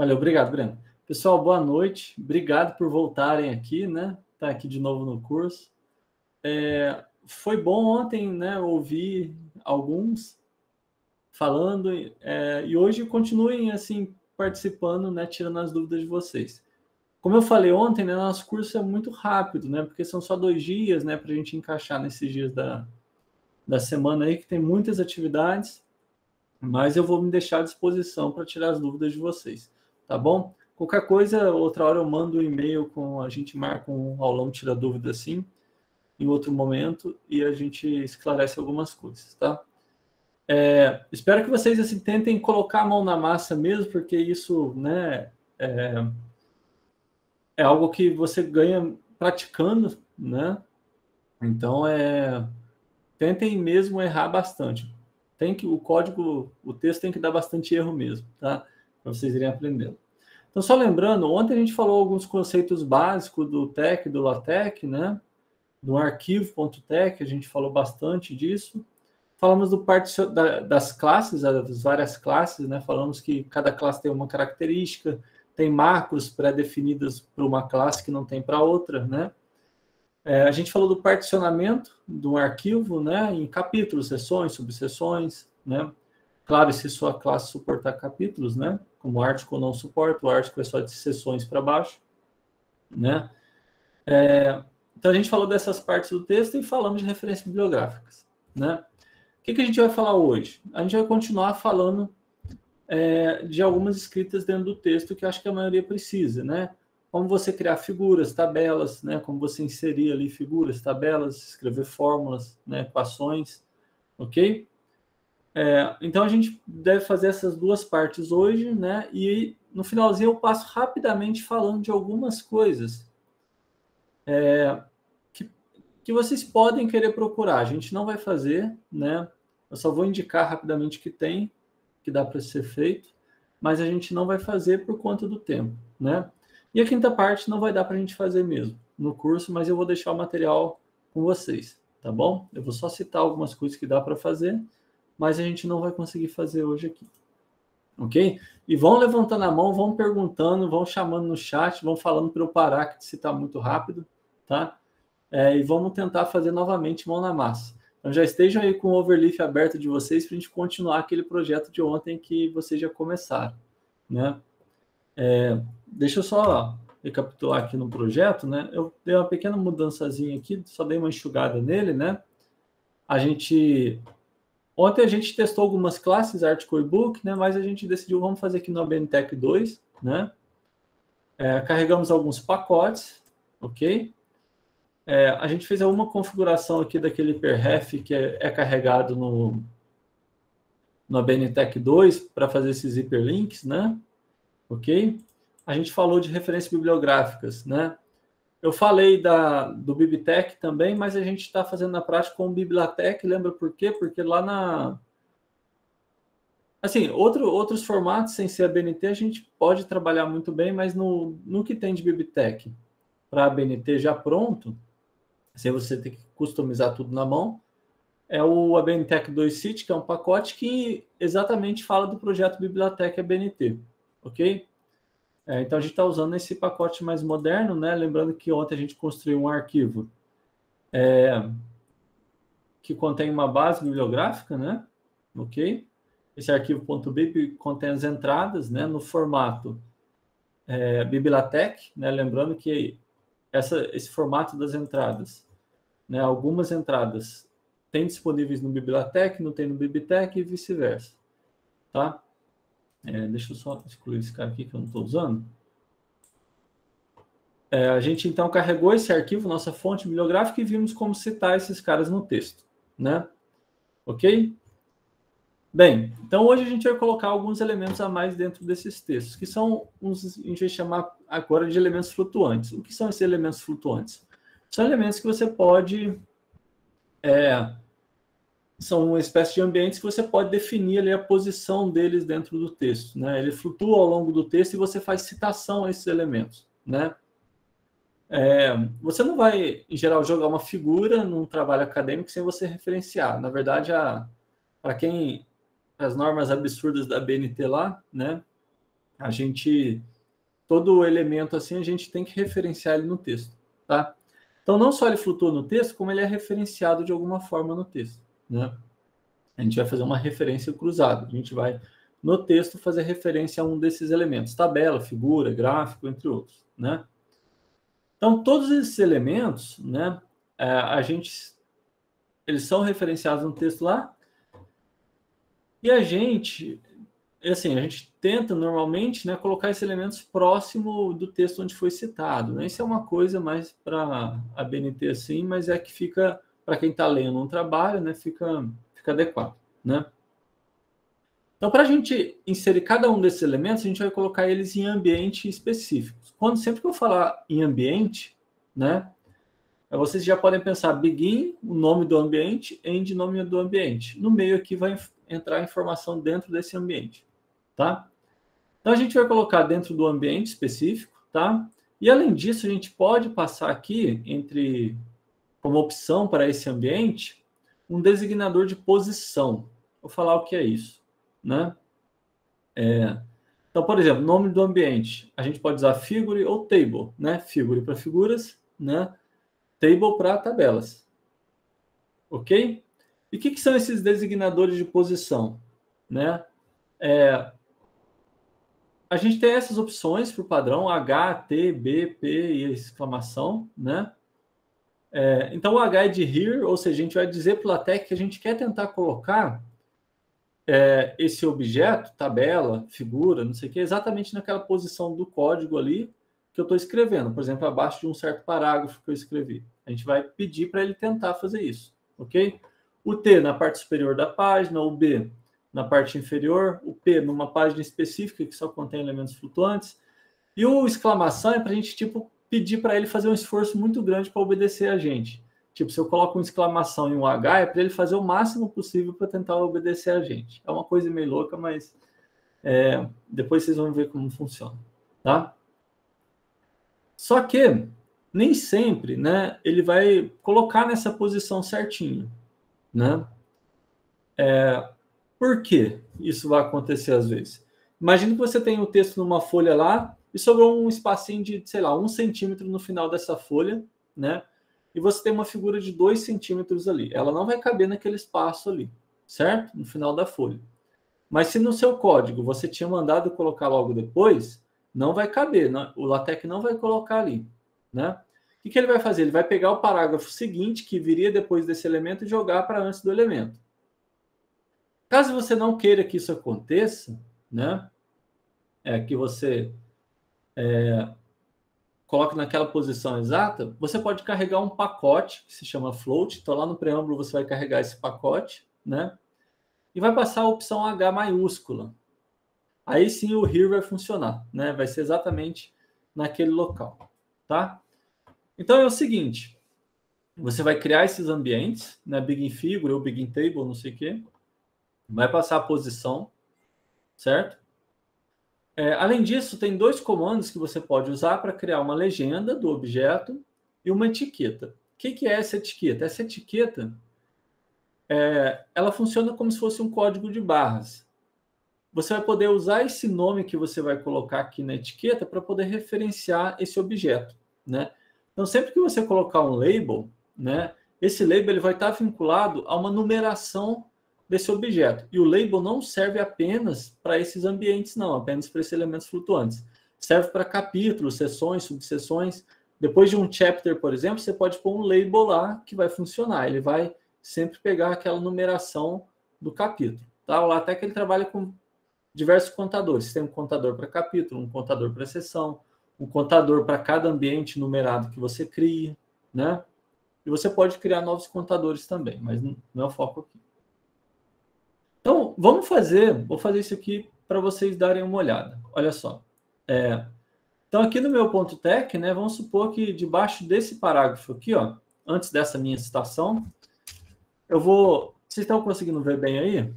Valeu, obrigado, Breno. Pessoal, boa noite. Obrigado por voltarem aqui, né? Tá aqui de novo no curso. Foi bom ontem, né? Ouvir alguns falando e hoje continuem assim participando, né? Tirando as dúvidas de vocês. Como eu falei ontem, né? Nosso curso é muito rápido, né? Porque são só 2 dias, né? Para a gente encaixar nesses dias da semana aí que tem muitas atividades. Mas eu vou me deixar à disposição para tirar as dúvidas de vocês, tá bom? Qualquer coisa, outra hora eu mando um e-mail a gente marca um aulão tira dúvida assim, em outro momento, e a gente esclarece algumas coisas, tá? Espero que vocês assim, tentem colocar a mão na massa mesmo, porque isso, né, é algo que você ganha praticando, né? Então, tentem mesmo errar bastante. O texto tem que dar bastante erro mesmo, tá? Para vocês irem aprendendo. Então, só lembrando, ontem a gente falou alguns conceitos básicos do TeX e do LaTeX, né? Do arquivo.tex, a gente falou bastante disso. Falamos das classes, das várias classes, né? Falamos que cada classe tem uma característica, tem macros pré-definidas para uma classe que não tem para outra, né? A gente falou do particionamento de um arquivo, né, em capítulos, seções, subseções, né? Claro, se sua classe suportar capítulos, né, como o Article não suporta, o Article é só de seções para baixo, né? Então a gente falou dessas partes do texto e falamos de referências bibliográficas, né? O que a gente vai falar hoje? A gente vai continuar falando de algumas escritas dentro do texto que eu acho que a maioria precisa, né? Como você criar figuras, tabelas, né? Como você inserir ali figuras, tabelas, escrever fórmulas, né? Equações, ok? Então a gente deve fazer essas duas partes hoje, né? E no finalzinho eu passo rapidamente falando de algumas coisas que vocês podem querer procurar. A gente não vai fazer, né? Eu só vou indicar rapidamente o que tem, que dá para ser feito, mas a gente não vai fazer por conta do tempo, né? E a quinta parte não vai dar para a gente fazer mesmo no curso, mas eu vou deixar o material com vocês, tá bom? Eu vou só citar algumas coisas que dá para fazer, mas a gente não vai conseguir fazer hoje aqui, ok? E vão levantando a mão, vão perguntando, vão chamando no chat, vão falando para eu parar, se está muito rápido, tá? E vamos tentar fazer novamente mão na massa. Então já estejam aí com o overleaf aberto de vocês para a gente continuar aquele projeto de ontem que vocês já começaram, né? Deixa eu só recapitular aqui no projeto, né? Eu dei uma pequena mudançazinha aqui, só dei uma enxugada nele, né? Ontem a gente testou algumas classes, Article e Book, né? Mas a gente decidiu, vamos fazer aqui no ABNTech 2, né? Carregamos alguns pacotes, ok? A gente fez uma configuração aqui daquele perref que é carregado no ABNTech 2 para fazer esses hiperlinks, né? Ok? A gente falou de referências bibliográficas, né? Eu falei do Bibtech também, mas a gente está fazendo na prática com o Biblatech, lembra por quê? Porque lá assim, outros formatos sem ser a BNT a gente pode trabalhar muito bem, mas no que tem de Bibtech para a BNT já pronto, sem você ter que customizar tudo na mão, é o ABNTech 2 City, que é um pacote que exatamente fala do projeto Biblioteca ABNT, ok? Então a gente está usando esse pacote mais moderno, né? Lembrando que ontem a gente construiu um arquivo que contém uma base bibliográfica, né? Ok? Esse arquivo .bib contém as entradas, né? No formato Bibliotech, né? Lembrando que esse formato das entradas, né? Algumas entradas tem disponíveis no Bibliotech, não tem no Bibtech e vice-versa, tá? Deixa eu só excluir esse cara aqui que eu não estou usando. A gente, então, carregou esse arquivo, nossa fonte bibliográfica, e vimos como citar esses caras no texto, né? Ok? Bem, então hoje a gente vai colocar alguns elementos a mais dentro desses textos, que são a gente vai chamar agora de elementos flutuantes. O que são esses elementos flutuantes? São elementos que você pode... são uma espécie de ambientes que você pode definir ali a posição deles dentro do texto, né? Ele flutua ao longo do texto e você faz citação a esses elementos, né? Você não vai, em geral, jogar uma figura num trabalho acadêmico sem você referenciar. Na verdade, para quem as normas absurdas da BNT lá, né? todo elemento assim, a gente tem que referenciar ele no texto, tá? Então, não só ele flutua no texto, como ele é referenciado de alguma forma no texto, né? A gente vai fazer uma referência cruzada. A gente vai, no texto, fazer referência a um desses elementos. Tabela, figura, gráfico, entre outros, né? Então, todos esses elementos, né? Eles são referenciados no texto lá. E a gente tenta normalmente, né, colocar esses elementos próximo do texto onde foi citado, né? Isso é uma coisa mais para a BNT assim, mas é que fica, para quem está lendo um trabalho, né, fica adequado, né? Então, para a gente inserir cada um desses elementos, a gente vai colocar eles em ambientes específicos. Sempre que eu falar em ambiente, né, vocês já podem pensar begin, o nome do ambiente, end, nome do ambiente. No meio aqui vai entrar a informação dentro desse ambiente, tá? Então, a gente vai colocar dentro do ambiente específico, tá? E, além disso, a gente pode passar aqui, como opção para esse ambiente, um designador de posição. Vou falar o que é isso, né? Então, por exemplo, nome do ambiente. A gente pode usar figure ou table, né? Figure para figuras, né? Table para tabelas. Ok? E o que são esses designadores de posição, né? A gente tem essas opções por padrão, H, T, B, P e exclamação, né? Então, o H é de here, ou seja, a gente vai dizer para o LaTeX que a gente quer tentar colocar esse objeto, tabela, figura, não sei o que, exatamente naquela posição do código ali que eu estou escrevendo. Por exemplo, abaixo de um certo parágrafo que eu escrevi. A gente vai pedir para ele tentar fazer isso, ok? O T na parte superior da página, o B na parte inferior, o P numa página específica que só contém elementos flutuantes, e o exclamação é para a gente, pedir para ele fazer um esforço muito grande para obedecer a gente. Se eu coloco uma exclamação e um H, é para ele fazer o máximo possível para tentar obedecer a gente. É uma coisa meio louca, mas depois vocês vão ver como funciona, tá? Só que nem sempre, né, ele vai colocar nessa posição certinho, né? Por que isso vai acontecer às vezes? Imagina que você tem o texto numa folha lá e sobrou um espacinho de, sei lá, 1 centímetro no final dessa folha, né? E você tem uma figura de 2 centímetros ali. Ela não vai caber naquele espaço ali, certo? No final da folha. Mas se no seu código você tinha mandado colocar logo depois, não vai caber, né? O LaTeX não vai colocar ali, né? O que ele vai fazer? Ele vai pegar o parágrafo seguinte, que viria depois desse elemento, e jogar para antes do elemento. Caso você não queira que isso aconteça, né? Que você coloque naquela posição exata, você pode carregar um pacote que se chama float. Então, lá no preâmbulo, você vai carregar esse pacote, né? E vai passar a opção H maiúscula. Aí sim o here vai funcionar, né? Vai ser exatamente naquele local, tá? Então é o seguinte, você vai criar esses ambientes, né? Begin figure ou begin table, não sei o quê. Vai passar a posição, certo? Além disso, tem 2 comandos que você pode usar para criar uma legenda do objeto e uma etiqueta. O que é essa etiqueta? Essa etiqueta, ela funciona como se fosse um código de barras. Você vai poder usar esse nome que você vai colocar aqui na etiqueta para poder referenciar esse objeto, né? Então, sempre que você colocar um label, né, esse label ele vai estar vinculado a uma numeração desse objeto. E o label não serve apenas para esses ambientes, não, apenas para esses elementos flutuantes. Serve para capítulos, seções, subseções. Depois de um chapter, por exemplo, você pode pôr um label lá que vai funcionar. Ele vai sempre pegar aquela numeração do capítulo. Tá? O LaTeX ele trabalha com diversos contadores. Tem um contador para capítulo, um contador para seção, um contador para cada ambiente numerado que você cria, né? E você pode criar novos contadores também, mas não é o foco aqui. Então, vou fazer isso aqui para vocês darem uma olhada. Olha só. Então, aqui no meu ponto .tech, né, vamos supor que debaixo desse parágrafo aqui, ó, antes dessa minha citação, eu vou... Vocês estão conseguindo ver bem aí?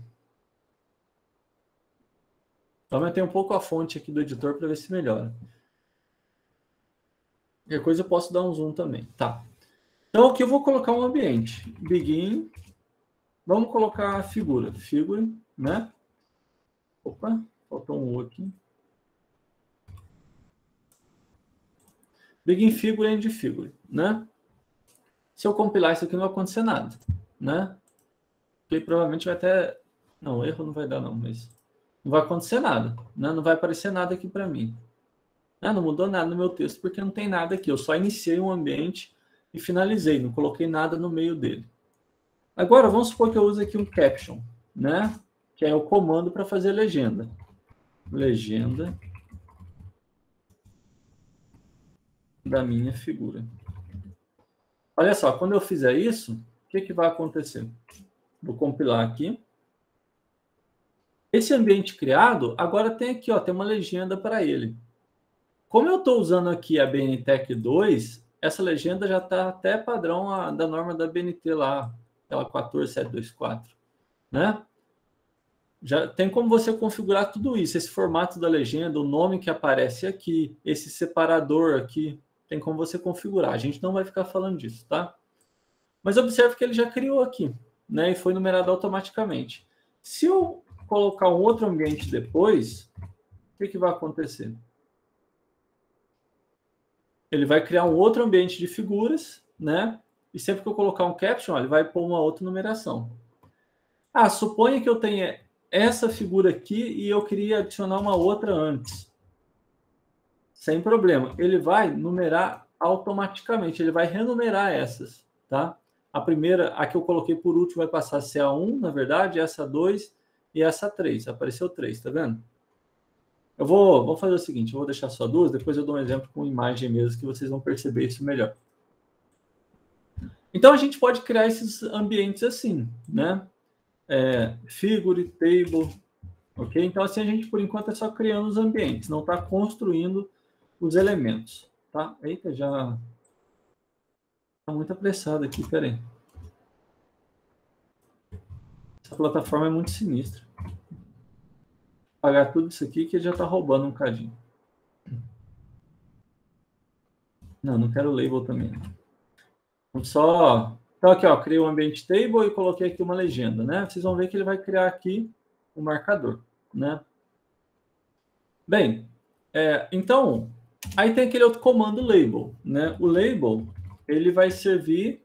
Então, eu tenho um pouco a fonte aqui do editor para ver se melhora. Qualquer coisa eu posso dar um zoom também. Tá. Então, aqui eu vou colocar um ambiente. Begin. Vamos colocar a figura. Figure, né? Opa, faltou um U aqui. Begin figure, end figure, né? Se eu compilar isso aqui, não vai acontecer nada, né? Porque provavelmente vai até... Não, erro não vai dar não, mas... Não vai acontecer nada, né? Não vai aparecer nada aqui para mim. Não mudou nada no meu texto, porque não tem nada aqui. Eu só iniciei um ambiente e finalizei, não coloquei nada no meio dele. Agora, vamos supor que eu use aqui um caption, né? Que é o comando para fazer legenda. Legenda da minha figura. Olha só, quando eu fizer isso, o que vai acontecer? Vou compilar aqui. Esse ambiente criado, agora tem aqui, ó, tem uma legenda para ele. Como eu estou usando aqui a BNTech 2, essa legenda já está até padrão da norma da BNT lá, aquela 14724, né? Já tem como você configurar tudo isso, esse formato da legenda, o nome que aparece aqui, esse separador aqui, tem como você configurar. A gente não vai ficar falando disso, tá? Mas observe que ele já criou aqui, né? E foi numerado automaticamente. Se eu colocar um outro ambiente depois, o que vai acontecer? Ele vai criar um outro ambiente de figuras, né? E sempre que eu colocar um caption, ele vai pôr uma outra numeração. Ah, suponha que eu tenha essa figura aqui e eu queria adicionar uma outra antes. Sem problema. Ele vai numerar automaticamente, ele vai renumerar essas, tá? A primeira, a que eu coloquei por último, vai passar a ser a 1, na verdade, essa 2 e essa 3. Apareceu 3, tá vendo? Vou fazer o seguinte, eu vou deixar só 2, depois eu dou um exemplo com imagem mesmo, que vocês vão perceber isso melhor. Então, a gente pode criar esses ambientes assim, né? Figure, table, ok? Então, assim, a gente, por enquanto, é só criando os ambientes, não está construindo os elementos, tá? Eita, já está muito apressado aqui, peraí. Essa plataforma é muito sinistra. Vou pagar tudo isso aqui que já está roubando um cadinho. Não quero label também. Então, aqui, ó, criei um ambiente table e coloquei aqui uma legenda, né? Vocês vão ver que ele vai criar aqui um marcador, né? Bem, então, aí tem aquele outro comando label, né? O label, ele vai servir,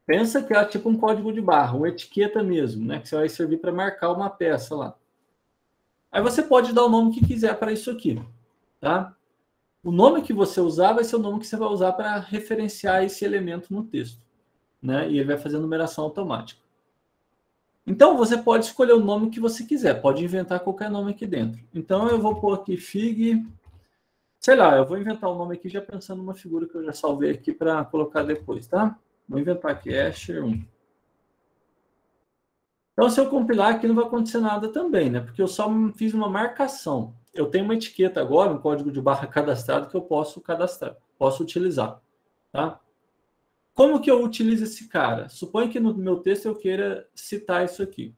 pensa que é tipo um código de barra, uma etiqueta mesmo, né? Que você vai servir para marcar uma peça lá. Aí você pode dar o nome que quiser para isso aqui, tá? O nome que você usar vai ser o nome que você vai usar para referenciar esse elemento no texto, né? E ele vai fazer a numeração automática. Então, você pode escolher o nome que você quiser, pode inventar qualquer nome aqui dentro. Então, eu vou pôr aqui fig, sei lá, eu vou inventar um nome aqui já pensando numa figura que eu já salvei aqui para colocar depois, tá? Vou inventar aqui, Asher 1. Então, se eu compilar aqui, não vai acontecer nada também, né? Porque eu só fiz uma marcação. Eu tenho uma etiqueta agora, um código de barra cadastrado que eu posso cadastrar, posso utilizar, tá? Como que eu utilizo esse cara? Suponha que no meu texto eu queira citar isso aqui.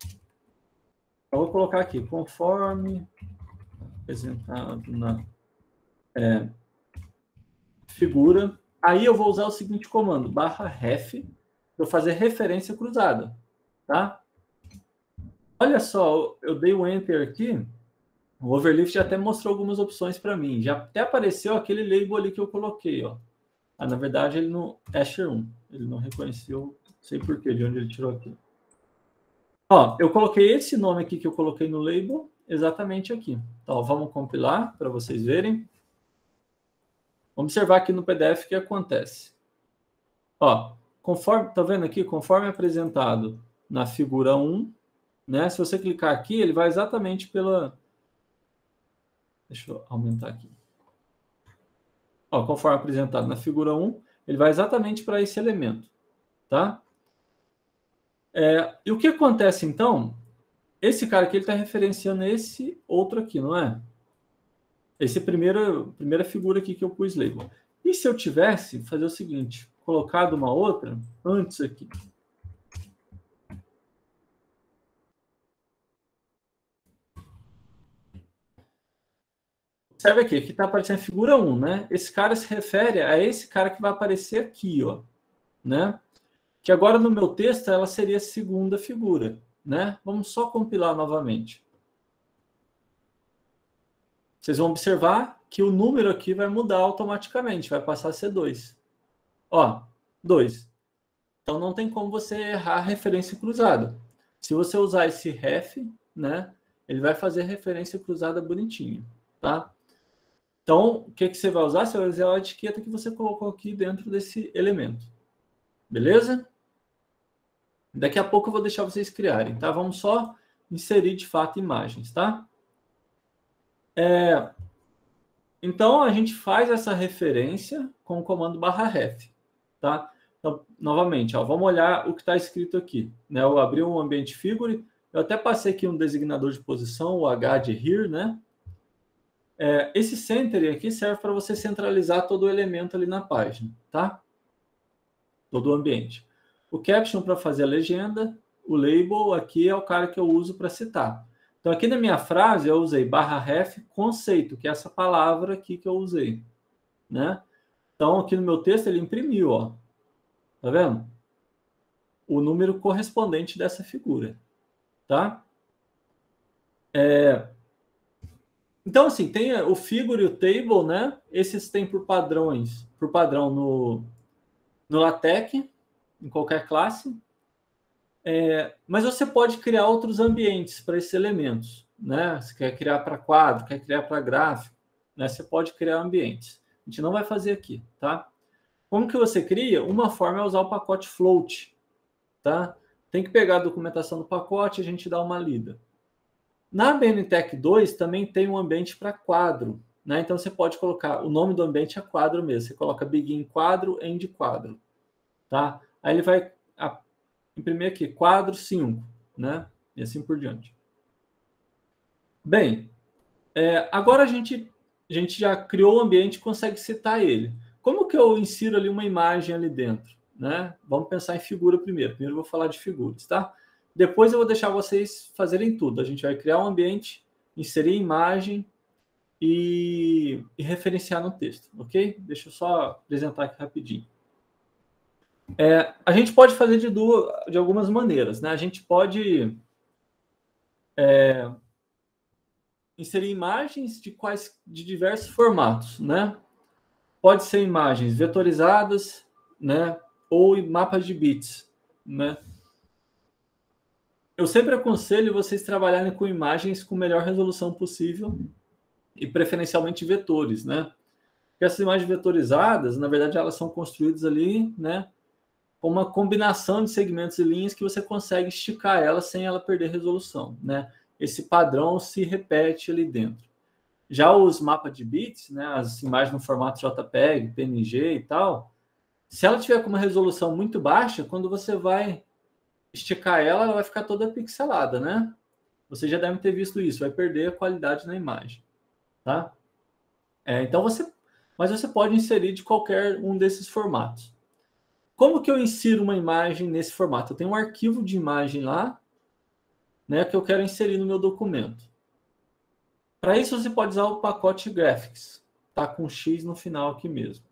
Eu vou colocar aqui, conforme apresentado na figura. Aí eu vou usar o seguinte comando, /ref, para eu fazer referência cruzada, tá? Olha só, eu dei um Enter aqui, o Overlift até mostrou algumas opções para mim. Já até apareceu aquele label ali que eu coloquei, ó. Na verdade, ele não... Asher 1. Ele não reconheceu, não sei porquê, de onde ele tirou aqui. Ó, eu coloquei esse nome aqui que eu coloquei no label, exatamente aqui. Então, vamos compilar para vocês verem. Vamos observar aqui no PDF o que acontece. Ó, conforme, tá vendo aqui? Conforme apresentado na figura 1, né? Se você clicar aqui, ele vai exatamente pela... Deixa eu aumentar aqui. Ó, conforme apresentado na figura 1, ele vai exatamente para esse elemento, tá? E o que acontece, então? Esse cara aqui está referenciando esse outro aqui, não é? Esse primeira figura aqui que eu pus label. E se eu tivesse, fazer o seguinte, colocado uma outra antes aqui. Observe aqui está aparecendo a figura 1, né? Esse cara se refere a esse cara que vai aparecer aqui, ó, né? Que agora no meu texto ela seria a segunda figura, né? Vamos só compilar novamente. Vocês vão observar que o número aqui vai mudar automaticamente, vai passar a ser 2. Ó, 2. Então, não tem como você errar a referência cruzada. Se você usar esse ref, né, ele vai fazer referência cruzada bonitinho, tá? Então, o que você vai usar? Você vai usar a etiqueta que você colocou aqui dentro desse elemento. Beleza? Daqui a pouco eu vou deixar vocês criarem, tá? Vamos só inserir, de fato, imagens, tá? Então, a gente faz essa referência com o comando /ref, tá? Então, novamente, ó, vamos olhar o que está escrito aqui, né? Eu abri um ambiente figure, eu até passei aqui um designador de posição, o H de here, né? Esse center aqui serve para você centralizar todo o elemento ali na página, tá? Todo o ambiente. O caption para fazer a legenda, o label aqui é o cara que eu uso para citar. Então, aqui na minha frase, eu usei /ref conceito, que é essa palavra aqui que eu usei, né? Então, aqui no meu texto, ele imprimiu, ó. Tá vendo? O número correspondente dessa figura, tá? Então, assim, tem o figure e o table, né? Esses tem por padrão no LaTeX, em qualquer classe. Mas você pode criar outros ambientes para esses elementos, né? Você quer criar para quadro, quer criar para gráfico, né? Você pode criar ambientes. A gente não vai fazer aqui, tá? Como que você cria? Uma forma é usar o pacote float, tá? Tem que pegar a documentação do pacote e a gente dá uma lida. Na BNTech 2 também tem um ambiente para quadro, né? Então você pode colocar, o nome do ambiente é quadro mesmo. Você coloca begin quadro, end quadro, tá? Aí ele vai imprimir aqui, quadro 5, né? E assim por diante. Bem, agora a gente já criou o ambiente e consegue citar ele. Como que eu insiro ali uma imagem ali dentro, né? Vamos pensar em figura primeiro. Primeiro eu vou falar de figuras, tá? Depois eu vou deixar vocês fazerem tudo. A gente vai criar um ambiente, inserir imagem e referenciar no texto, ok? Deixa eu só apresentar aqui rapidinho. A gente pode fazer de algumas maneiras, né? A gente pode inserir imagens de diversos formatos, né? Pode ser imagens vetorizadas, né? Ou mapas de bits, né? Eu sempre aconselho vocês trabalharem com imagens com melhor resolução possível e preferencialmente vetores, né? Porque essas imagens vetorizadas, na verdade, elas são construídas ali, né? Com uma combinação de segmentos e linhas que você consegue esticar ela sem ela perder resolução, né? Esse padrão se repete ali dentro. Já os mapas de bits, né? As imagens no formato JPEG, PNG e tal, se ela tiver com uma resolução muito baixa, quando você vai esticar ela vai ficar toda pixelada, né? Você já deve ter visto isso, vai perder a qualidade na imagem, tá? Então mas você pode inserir de qualquer um desses formatos. Como que eu insiro uma imagem nesse formato? Eu tenho um arquivo de imagem lá, né, que eu quero inserir no meu documento. Para isso você pode usar o pacote graphics, tá com X no final aqui mesmo.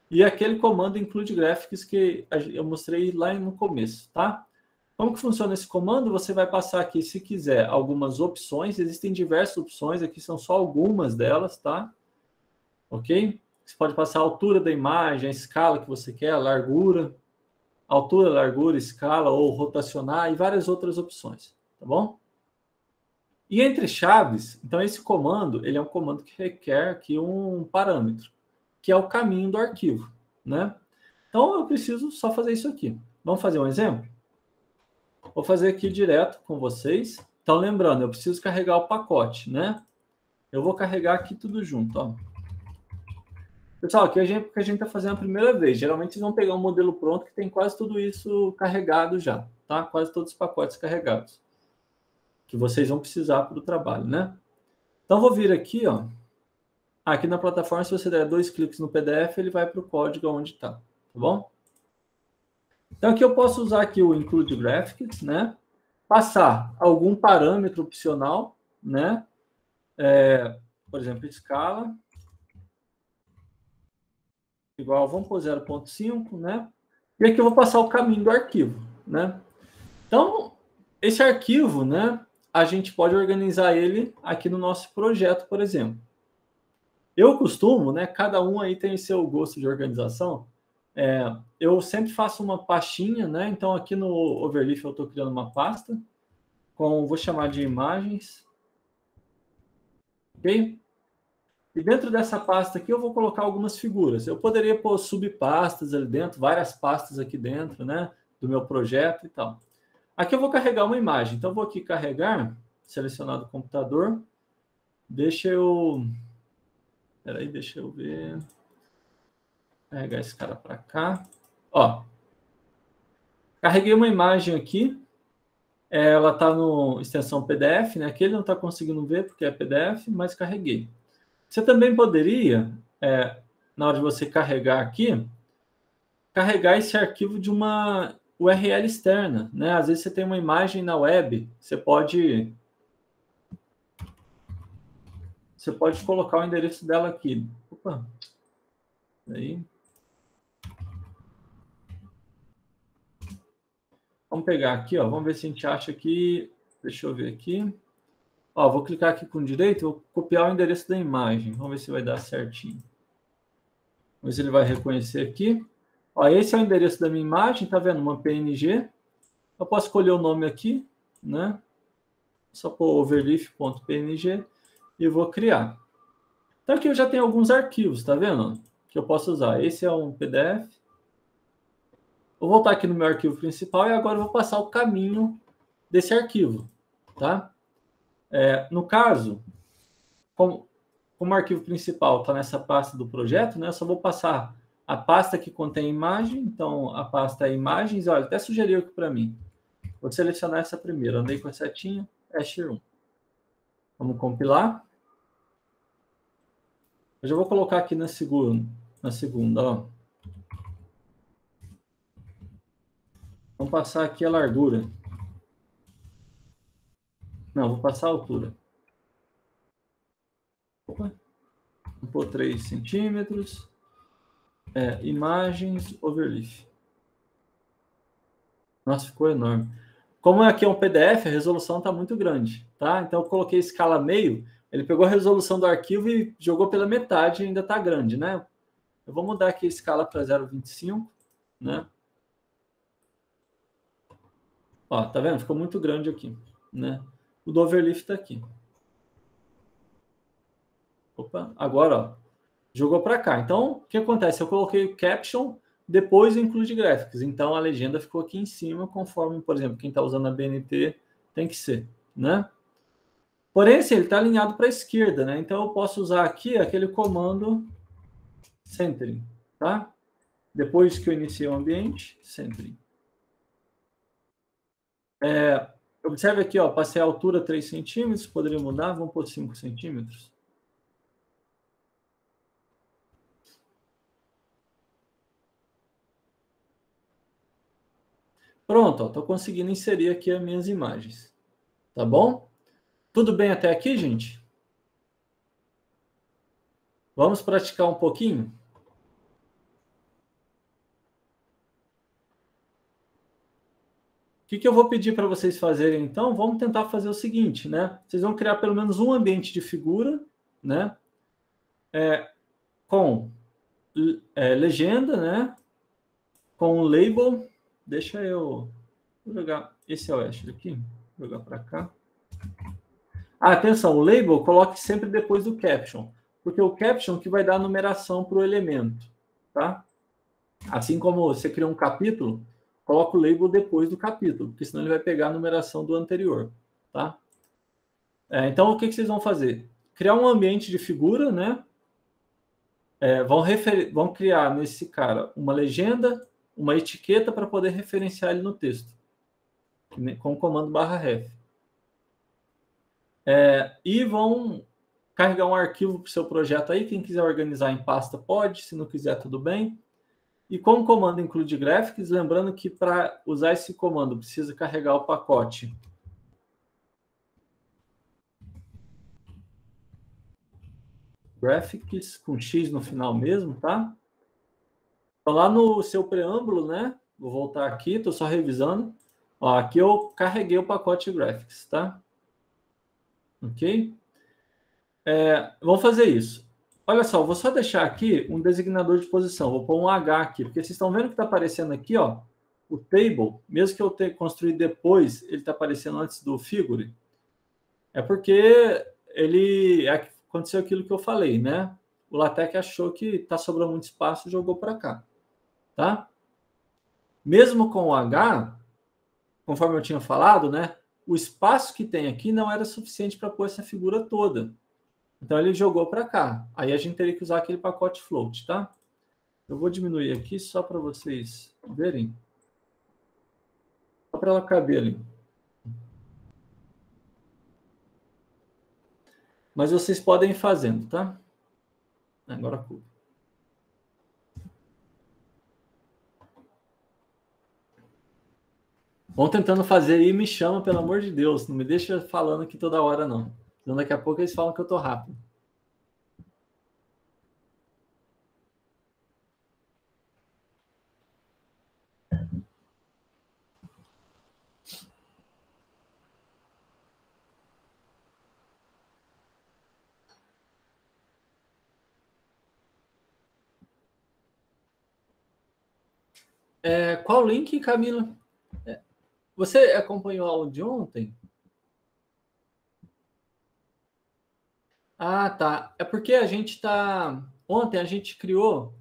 E aquele comando include graphics que eu mostrei lá no começo, tá? Como que funciona esse comando? Você vai passar aqui, se quiser, algumas opções. Existem diversas opções, aqui são só algumas delas, tá? Ok? Você pode passar a altura da imagem, a escala que você quer, a largura, altura, largura, escala, ou rotacionar, e várias outras opções, tá bom? E entre chaves, então esse comando, ele é um comando que requer aqui um parâmetro, que é o caminho do arquivo, né? Então eu preciso só fazer isso aqui. Vamos fazer um exemplo? Vou fazer aqui direto com vocês. Então, lembrando, eu preciso carregar o pacote, né? Eu vou carregar aqui tudo junto, ó. Pessoal, aqui a gente está fazendo a primeira vez. Geralmente, vocês vão pegar um modelo pronto que tem quase tudo isso carregado já, tá? Quase todos os pacotes carregados. Que vocês vão precisar para o trabalho, né? Então, vou vir aqui, ó. Aqui na plataforma, se você der 2 cliques no PDF, ele vai para o código onde está, tá bom? Então, aqui eu posso usar aqui o Include Graphics, né? Passar algum parâmetro opcional, né? Por exemplo, escala igual, vamos pôr 0.5, né? E aqui eu vou passar o caminho do arquivo, né? Então, esse arquivo, né? A gente pode organizar ele aqui no nosso projeto, por exemplo. Eu costumo, né? Cada um aí tem seu gosto de organização. Eu sempre faço uma pastinha, né? Então aqui no Overleaf eu estou criando uma pasta vou chamar de imagens, ok? E dentro dessa pasta aqui eu vou colocar algumas figuras. Eu poderia pôr subpastas ali dentro, várias pastas aqui dentro, né? Do meu projeto e tal. Aqui eu vou carregar uma imagem. Então eu vou aqui carregar, selecionado o computador. Deixa eu ver. Carregar esse cara para cá. Ó, carreguei uma imagem aqui. Ela está no extensão PDF, né? Aqui ele não está conseguindo ver porque é PDF, mas carreguei. Você também poderia, na hora de você carregar aqui, carregar esse arquivo de uma URL externa, né? Às vezes você tem uma imagem na web, você pode colocar o endereço dela aqui. Opa, aí. Vamos pegar aqui, ó. Vamos ver se a gente acha aqui. Deixa eu ver aqui. Ó, vou clicar aqui com direito, vou copiar o endereço da imagem. Vamos ver se vai dar certinho. Vamos ver se ele vai reconhecer aqui. Ó, esse é o endereço da minha imagem, tá vendo? Uma PNG. Eu posso escolher o nome aqui, né? Só por overleaf.png e vou criar. Então aqui eu já tenho alguns arquivos, tá vendo? Que eu posso usar. Esse é um PDF. Vou voltar aqui no meu arquivo principal e agora eu vou passar o caminho desse arquivo, tá? No caso, como o arquivo principal está nessa pasta do projeto, né? Eu só vou passar a pasta que contém imagem. Então, a pasta é imagens. Olha, até sugeriu aqui para mim. Vou selecionar essa primeira. Andei com a setinha. Asher 1. Vamos compilar. Eu já vou colocar aqui na segunda, ó. Vamos passar aqui a largura. Não, vou passar a altura. Opa. Vou pôr 3 centímetros. Imagens, overleaf. Nossa, ficou enorme. Como aqui é um PDF, a resolução está muito grande, tá? Então eu coloquei escala meio, ele pegou a resolução do arquivo e jogou pela metade e ainda está grande, né? Eu vou mudar aqui a escala para 0,25, né? Ó, tá vendo? Ficou muito grande aqui, né? O do overleaf está aqui. Opa, agora, ó, jogou para cá. Então, o que acontece? Eu coloquei o caption, depois o include graphics. Então, a legenda ficou aqui em cima, conforme, por exemplo, quem está usando a BNT tem que ser, né? Porém, assim, ele está alinhado para a esquerda, né? Então, eu posso usar aqui aquele comando centering, tá? Depois que eu iniciei o ambiente, centering. Observe aqui, ó, passei a altura 3 centímetros, poderia mudar, vamos por 5 centímetros. Pronto, estou conseguindo inserir aqui as minhas imagens. Tá bom? Tudo bem até aqui, gente? Vamos praticar um pouquinho? O que eu vou pedir para vocês fazerem, então? Vamos tentar fazer o seguinte, né? Vocês vão criar pelo menos um ambiente de figura, né? Com legenda, né? Com label. Deixa eu jogar. Esse é o Asher aqui. Vou jogar para cá. Atenção, o label coloque sempre depois do caption, porque o caption que vai dar a numeração para o elemento, tá? Assim como você cria um capítulo, coloca o label depois do capítulo, porque senão ele vai pegar a numeração do anterior, tá? Então, o que vocês vão fazer? Criar um ambiente de figura, né? Vão criar nesse cara uma legenda, uma etiqueta para poder referenciar ele no texto, com o comando /ref. E vão carregar um arquivo para o seu projeto aí. Quem quiser organizar em pasta pode, se não quiser, tudo bem. E com o comando include graphics, lembrando que para usar esse comando precisa carregar o pacote graphics com X no final mesmo, tá? Então, lá no seu preâmbulo, né? Vou voltar aqui, estou só revisando. Ó, aqui eu carreguei o pacote graphics, tá? Ok? Vamos fazer isso. Olha só, vou só deixar aqui um designador de posição. Vou pôr um H aqui, porque vocês estão vendo que está aparecendo aqui, ó, o table, mesmo que eu tenha construído depois, ele está aparecendo antes do figure. É porque aconteceu aquilo que eu falei, né? O LaTeX achou que está sobrando muito espaço e jogou para cá, tá? Mesmo com o H, conforme eu tinha falado, né? O espaço que tem aqui não era suficiente para pôr essa figura toda. Então ele jogou para cá. Aí a gente teria que usar aquele pacote float, tá? Eu vou diminuir aqui só para vocês verem. Só para ela caber ali. Mas vocês podem ir fazendo, tá? Agora curva. Vão tentando fazer e me chama, pelo amor de Deus. Não me deixa falando aqui toda hora, não. Então daqui a pouco eles falam que eu tô rápido. Qual link, Camila? Você acompanhou a aula de ontem? Ah, tá. É porque a gente tá. Ontem a gente criou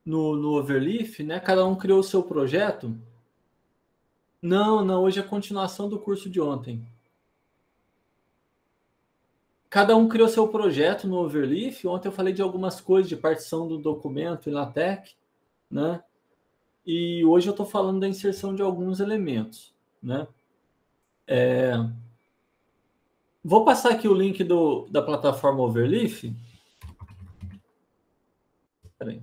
no Overleaf, né? Cada um criou o seu projeto. Não, hoje é a continuação do curso de ontem. Cada um criou seu projeto no Overleaf. Ontem eu falei de algumas coisas de partição do documento em LaTeX, né? E hoje eu estou falando da inserção de alguns elementos, né? Vou passar aqui o link da plataforma Overleaf. Peraí.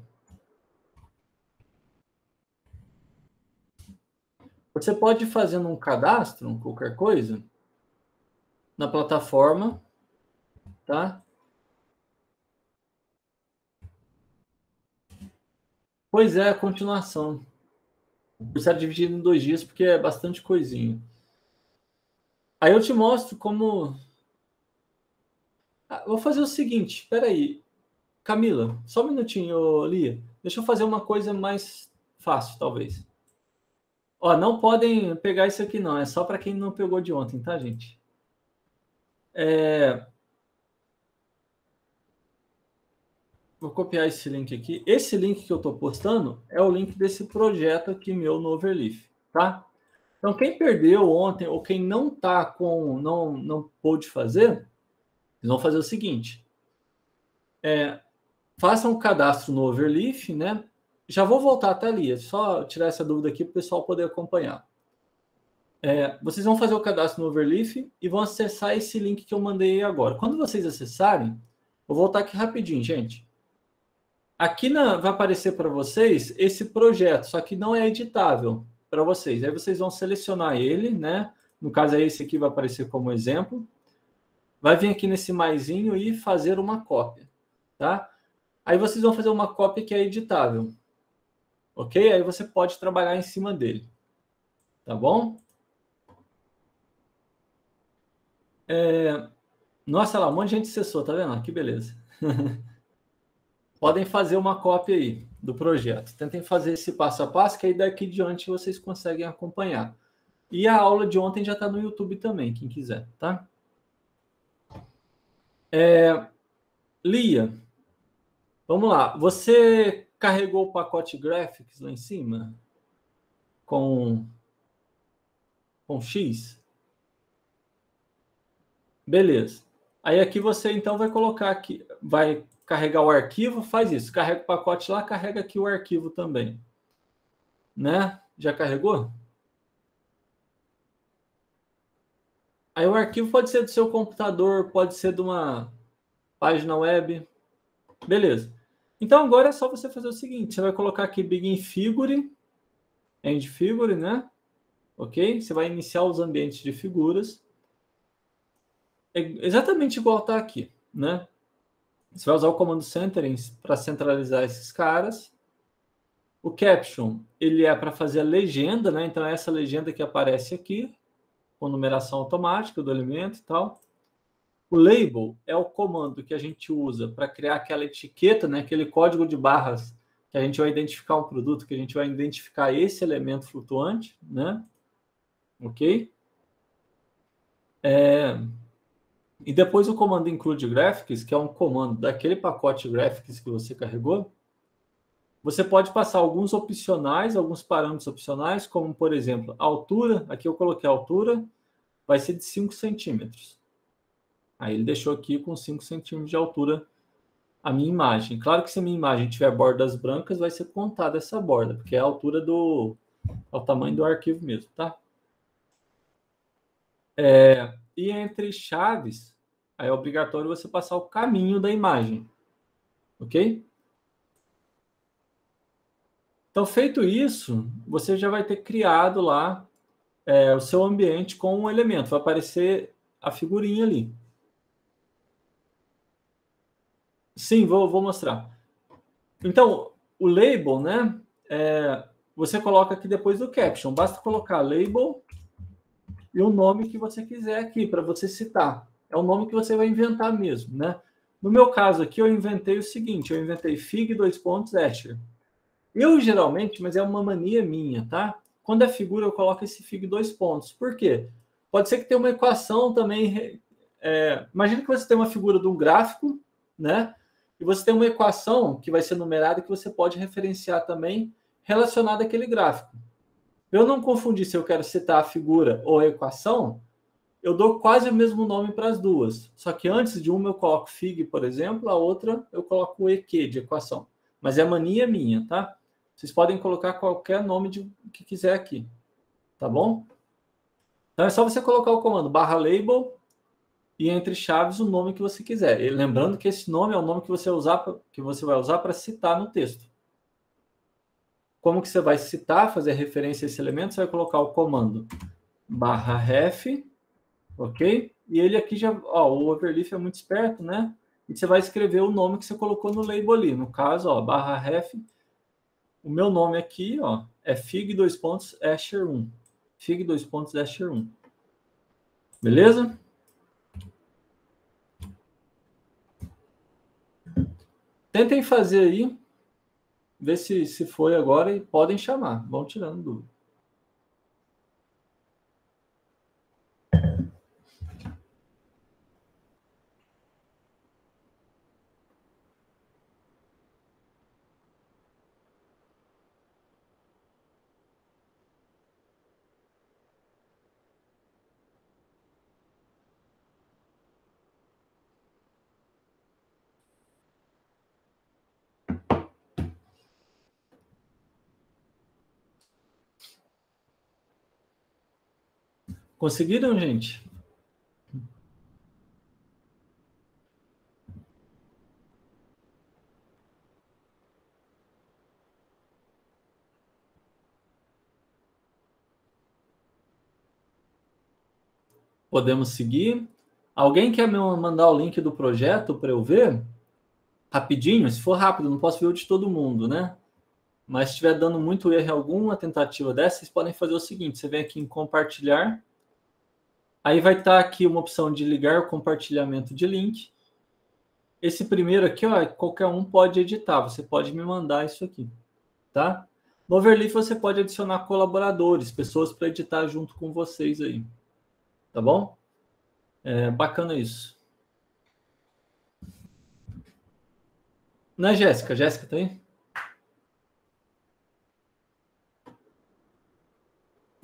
Você pode ir fazendo um cadastro, qualquer coisa, na plataforma, tá? Pois é, a continuação. O curso é dividido em 2 dias porque é bastante coisinha. Aí eu te mostro como... vou fazer o seguinte, espera aí. Camila, só um minutinho, Lia. Deixa eu fazer uma coisa mais fácil, talvez. Ó, não podem pegar isso aqui, não. É só para quem não pegou de ontem, tá, gente? Vou copiar esse link aqui. Esse link que eu estou postando é o link desse projeto aqui meu no Overleaf, tá? Então, quem perdeu ontem ou quem não tá com, não pôde fazer, eles vão fazer o seguinte: façam um cadastro no Overleaf, né? Já vou voltar até ali, é só tirar essa dúvida aqui para o pessoal poder acompanhar. Vocês vão fazer o cadastro no Overleaf e vão acessar esse link que eu mandei agora. Quando vocês acessarem, vou voltar aqui rapidinho, gente. Aqui vai aparecer para vocês esse projeto, só que não é editável para vocês. Aí vocês vão selecionar ele, né? No caso, esse aqui vai aparecer como exemplo. Vai vir aqui nesse maisinho e fazer uma cópia, tá? Aí vocês vão fazer uma cópia que é editável, ok? Aí você pode trabalhar em cima dele, tá bom? Nossa, lá, um monte de gente acessou, tá vendo? Que beleza. Podem fazer uma cópia aí do projeto. Tentem fazer esse passo a passo, que aí daqui diante vocês conseguem acompanhar. E a aula de ontem já está no YouTube também, quem quiser, tá? Lia, vamos lá. Você carregou o pacote Graphics lá em cima? Com X? Beleza. Aí aqui você então vai colocar aqui, vai carregar o arquivo, faz isso. Carrega o pacote lá, carrega aqui o arquivo também. Né? Já carregou? Aí o arquivo pode ser do seu computador, pode ser de uma página web. Beleza. Então agora é só você fazer o seguinte: você vai colocar aqui Begin Figure, End Figure, né? Ok? Você vai iniciar os ambientes de figuras. É exatamente igual está aqui, né? Você vai usar o comando Centering para centralizar esses caras. O Caption, ele é para fazer a legenda, né? Então é essa legenda que aparece aqui, com numeração automática do elemento e tal. O label é o comando que a gente usa para criar aquela etiqueta, né, aquele código de barras que a gente vai identificar um produto, que a gente vai identificar esse elemento flutuante, né? Ok? E depois o comando include graphics, que é um comando daquele pacote graphics que você carregou. Você pode passar alguns opcionais, alguns parâmetros opcionais, como, por exemplo, a altura. Aqui eu coloquei a altura, vai ser de 5 centímetros. Aí ele deixou aqui com 5 centímetros de altura a minha imagem. Claro que se a minha imagem tiver bordas brancas, vai ser contada essa borda, porque é a altura do... é o tamanho do arquivo mesmo, tá? E entre chaves, aí é obrigatório você passar o caminho da imagem. Ok? Então, feito isso, você já vai ter criado lá o seu ambiente com um elemento. Vai aparecer a figurinha ali. Sim, vou mostrar. Então, o label, né? Você coloca aqui depois do caption. Basta colocar label e o nome que você quiser aqui para você citar. É o nome que você vai inventar mesmo, né? No meu caso aqui, eu inventei o seguinte. Eu inventei fig Escher. Eu geralmente, mas é uma mania minha, tá? Quando é figura, eu coloco esse fig . Por quê? Pode ser que tenha uma equação também. Imagina que você tem uma figura de um gráfico, né? E você tem uma equação que vai ser numerada que você pode referenciar também relacionada àquele gráfico. Eu não confundir se eu quero citar a figura ou a equação, eu dou quase o mesmo nome para as duas. Só que antes de uma eu coloco fig, por exemplo, a outra eu coloco o EQ de equação. Mas é mania minha, tá? Vocês podem colocar qualquer nome que quiser aqui, tá bom? Então é só você colocar o comando /label e entre chaves o nome que você quiser. E lembrando que esse nome é o nome que você vai usar para citar no texto. Como que você vai citar, fazer referência a esse elemento? Você vai colocar o comando /ref, ok? E ele aqui já, o overleaf é muito esperto, né? E você vai escrever o nome que você colocou no label ali. No caso, /ref, o meu nome aqui, é fig Escher 1. Fig Escher 1. Beleza? Tentem fazer aí, ver se foi agora e podem chamar. Vão tirando dúvida. Conseguiram, gente? Podemos seguir. Alguém quer me mandar o link do projeto para eu ver? Rapidinho, se for rápido, não posso ver o de todo mundo, né? Mas se estiver dando muito erro em alguma tentativa dessa, vocês podem fazer o seguinte: você vem aqui em compartilhar, aí vai estar aqui uma opção de ligar o compartilhamento de link. Esse primeiro aqui, qualquer um pode editar, você pode me mandar isso aqui, tá? No Overleaf você pode adicionar colaboradores, pessoas para editar junto com vocês aí, tá bom? Bacana isso. Não é Jéssica? Jéssica tá aí?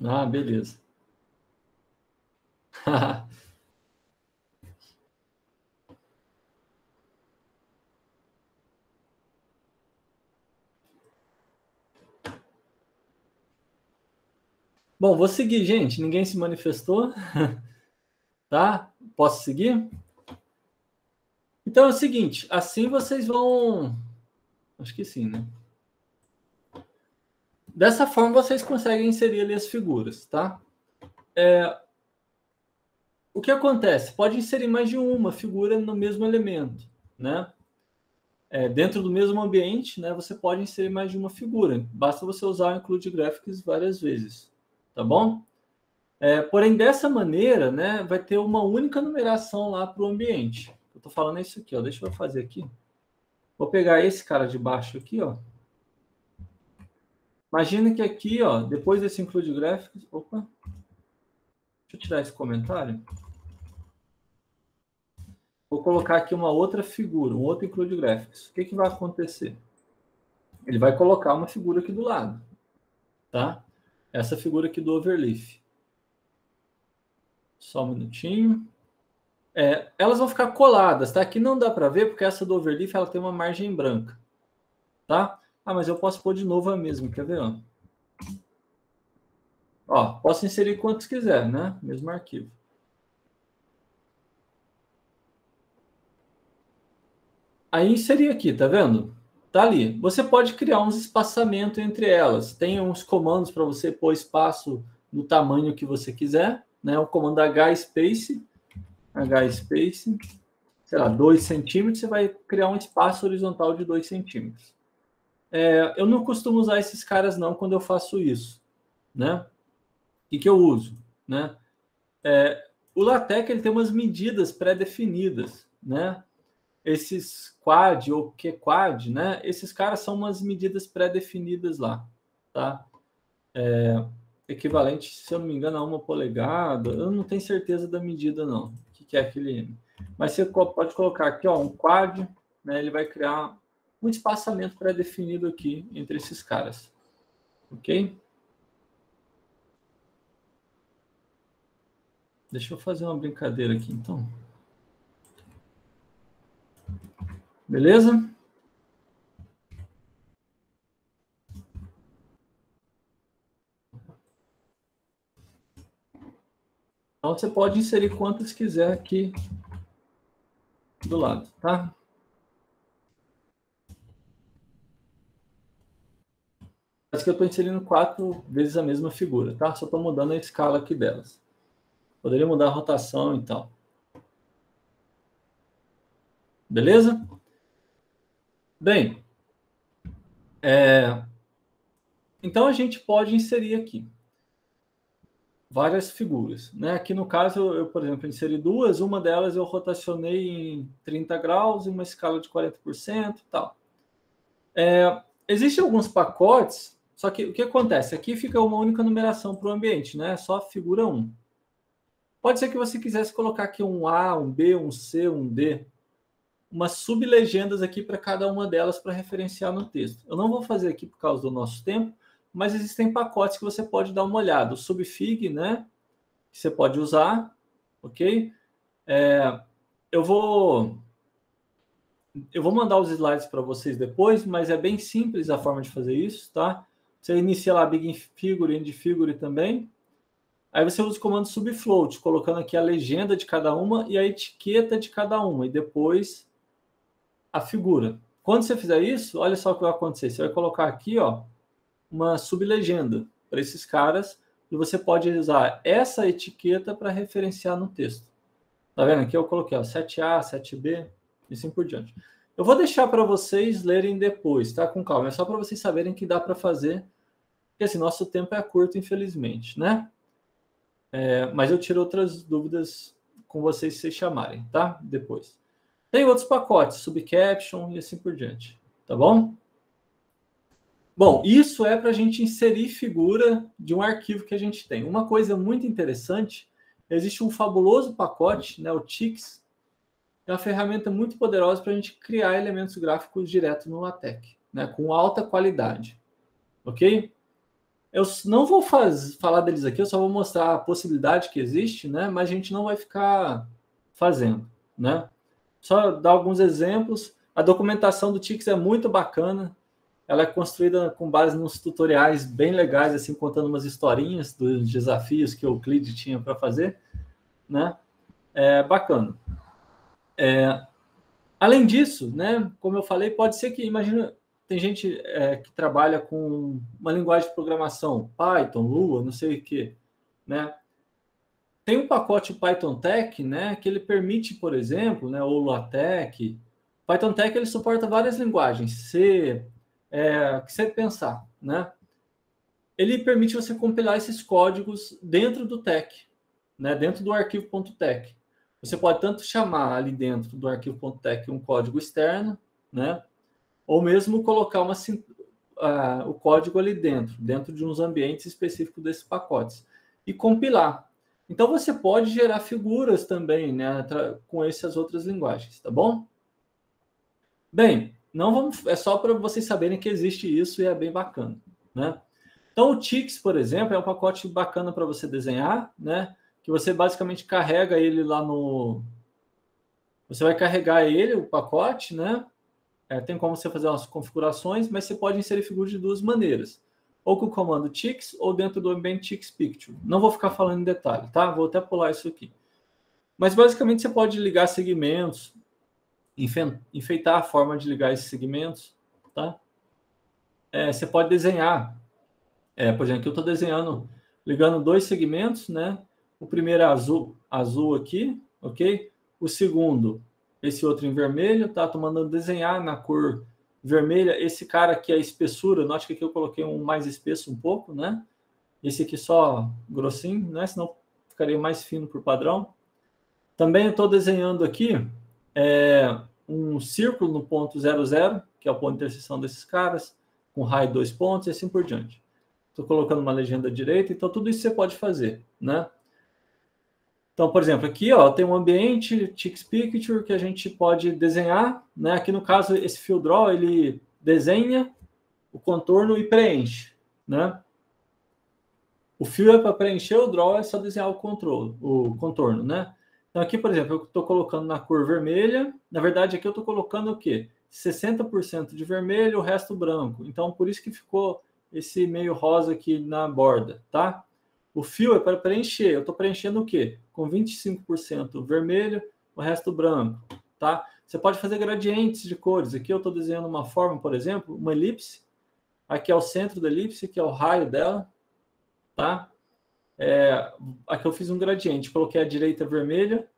Ah, beleza. Bom, vou seguir, gente. Ninguém se manifestou, tá? Posso seguir? Então é o seguinte, assim vocês vão... Acho que sim, né? Dessa forma vocês conseguem inserir ali as figuras, tá? O que acontece? Pode inserir mais de uma figura no mesmo elemento, né? Dentro do mesmo ambiente, né? Você pode inserir mais de uma figura. Basta você usar o Include Graphics várias vezes, tá bom? Porém, dessa maneira, né, vai ter uma única numeração lá para o ambiente. Eu estou falando isso aqui, ó. Deixa eu fazer aqui. Vou pegar esse cara de baixo aqui, ó. Imagina que aqui, ó, depois desse include gráficos... Opa! Deixa eu tirar esse comentário. Vou colocar aqui uma outra figura, um outro include graphics. O que vai acontecer? Ele vai colocar uma figura aqui do lado, tá? Essa figura aqui do overleaf. Só um minutinho. Elas vão ficar coladas, tá? Aqui não dá para ver porque essa do overleaf ela tem uma margem branca, tá? Ah, mas eu posso pôr de novo a mesma, quer ver? Ó, posso inserir quantos quiser, né? Mesmo arquivo. Aí inserir aqui, tá vendo? Tá ali. Você pode criar uns espaçamentos entre elas. Tem uns comandos para você pôr espaço no tamanho que você quiser, né? O comando hspace, sei lá, 2 centímetros, você vai criar um espaço horizontal de 2 centímetros. Eu não costumo usar esses caras não quando eu faço isso, né? O que eu uso, né? O LaTeX ele tem umas medidas pré-definidas, né? Esses quad ou QQuad, né? Esses caras são umas medidas pré-definidas lá, tá? Equivalente, se eu não me engano, a 1 polegada. Eu não tenho certeza da medida, não. O que é aquele M. Mas você pode colocar aqui, ó, um quad, né? Ele vai criar um espaçamento pré-definido aqui entre esses caras. Ok? Deixa eu fazer uma brincadeira aqui, então. Beleza? Então, você pode inserir quantas quiser aqui do lado, tá? Parece que eu estou inserindo 4 vezes a mesma figura, tá? Só estou mudando a escala aqui delas. Poderia mudar a rotação e tal. Beleza? Bem, então a gente pode inserir aqui várias figuras, né? Aqui no caso, eu, por exemplo, inseri duas. Uma delas eu rotacionei em 30 graus, em uma escala de 40% e tal. Existem alguns pacotes, só que o que acontece? Aqui fica uma única numeração para o ambiente, né? Só figura 1. Pode ser que você quisesse colocar aqui um A, um B, um C, um D, umas sublegendas aqui para cada uma delas para referenciar no texto. Eu não vou fazer aqui por causa do nosso tempo, mas existem pacotes que você pode dar uma olhada. O Subfig, né? Que você pode usar, ok? Eu vou mandar os slides para vocês depois, mas é bem simples a forma de fazer isso, tá? Você inicia lá Big Figure, End Figure também. Aí você usa o comando subfloat, colocando aqui a legenda de cada uma e a etiqueta de cada uma, e depois a figura. Quando você fizer isso, olha só o que vai acontecer. Você vai colocar aqui, ó, uma sublegenda para esses caras, e você pode usar essa etiqueta para referenciar no texto. Tá vendo? Aqui eu coloquei, ó, 7A, 7B, e assim por diante. Eu vou deixar para vocês lerem depois, tá? Com calma. É só para vocês saberem que dá para fazer, porque assim, nosso tempo é curto, infelizmente, né? Mas eu tiro outras dúvidas com vocês se vocês chamarem, tá? Depois. Tem outros pacotes, subcaption e assim por diante, tá bom? Bom, isso é para a gente inserir figura de um arquivo que a gente tem. Uma coisa muito interessante, existe um fabuloso pacote, né, o Tix, é uma ferramenta muito poderosa para a gente criar elementos gráficos direto no LaTeX, né, com alta qualidade, ok? Eu não vou falar deles aqui, eu só vou mostrar a possibilidade que existe, né? Mas a gente não vai ficar fazendo, né? Só dar alguns exemplos. A documentação do Tix é muito bacana. Ela é construída com base nos tutoriais bem legais, assim, contando umas historinhas dos desafios que o Euclid tinha para fazer, né? É bacana. Além disso, né? Como eu falei, pode ser que, imagina, tem gente que trabalha com uma linguagem de programação, Python, Lua, não sei o que, né? Tem um pacote Python Tech, né, que ele permite, por exemplo, né, ou LaTeX. Python Tech ele suporta várias linguagens, C, que você pensar, né? ele permite você compilar esses códigos dentro do TeX, né, dentro do arquivo.tex. Você pode tanto chamar ali dentro do arquivo.tex um código externo, né, ou mesmo colocar o código ali dentro de uns ambientes específicos desses pacotes, e compilar. Então, você pode gerar figuras também, né, com essas outras linguagens, tá bom? Bem, não vamos, é só para vocês saberem que existe isso e é bem bacana, né? Então, o TIX, por exemplo, é um pacote bacana para você desenhar, né? Que você basicamente carrega ele lá no... Você vai carregar ele, o pacote, né? Tem como você fazer umas configurações, mas você pode inserir figuras de duas maneiras. Ou com o comando TIX, ou dentro do ambiente TIX Picture. Não vou ficar falando em detalhe, tá? Vou até pular isso aqui. Mas, basicamente, você pode ligar segmentos, enfeitar a forma de ligar esses segmentos, tá? Você pode desenhar. Por exemplo, aqui eu estou desenhando, ligando dois segmentos, né? O primeiro é azul aqui, ok? O segundo, esse outro em vermelho, tá? Estou mandando desenhar na cor vermelha. Esse cara aqui é a espessura, note que aqui eu coloquei um mais espesso um pouco, né? Esse aqui só grossinho, né? Senão ficaria mais fino por padrão. Também eu estou desenhando aqui um círculo no ponto 00, que é o ponto de interseção desses caras, com raio de 2 pontos e assim por diante. Estou colocando uma legenda à direita, então tudo isso você pode fazer, né? Então, por exemplo, aqui ó, tem um ambiente TIX Picture que a gente pode desenhar, né? Aqui no caso, esse Fill Draw, ele desenha o contorno e preenche, né? O fio é para preencher, o draw é só desenhar o contorno, né? Então aqui, por exemplo, eu estou colocando na cor vermelha. Na verdade, aqui eu estou colocando o quê? 60% de vermelho, o resto branco. Então, por isso que ficou esse meio rosa aqui na borda, tá? O fio é para preencher. Eu estou preenchendo o quê? Com 25% vermelho, o resto branco, tá? Você pode fazer gradientes de cores. Aqui eu estou desenhando uma forma, por exemplo, uma elipse. Aqui é o centro da elipse, que é o raio dela, tá? Aqui eu fiz um gradiente, coloquei a direita vermelha,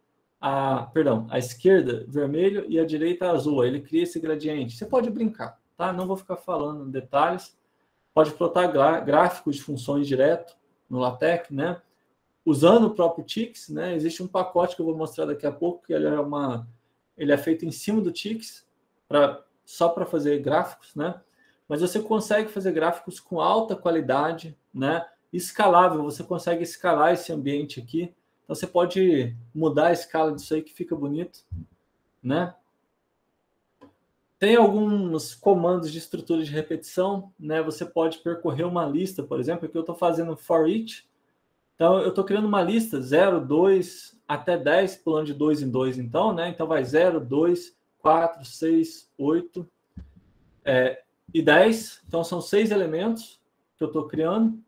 a esquerda vermelho e a direita azul. Aí ele cria esse gradiente. Você pode brincar, tá? Não vou ficar falando em detalhes. Pode plotar gráficos de funções direto no LaTeX, né? Usando o próprio TIX, né? Existe um pacote que eu vou mostrar daqui a pouco, que ele é feito em cima do TIX, só para fazer gráficos, né? Mas você consegue fazer gráficos com alta qualidade, né? Escalável, você consegue escalar esse ambiente aqui. Então, você pode mudar a escala disso aí que fica bonito, né? Tem alguns comandos de estrutura de repetição, né? Você pode percorrer uma lista, por exemplo, aqui eu estou fazendo for each. Então, eu estou criando uma lista 0, 2, até 10, pulando de 2 em 2, então, né? Então, vai 0, 2, 4, 6, 8 e 10. Então, são 6 elementos que eu estou criando.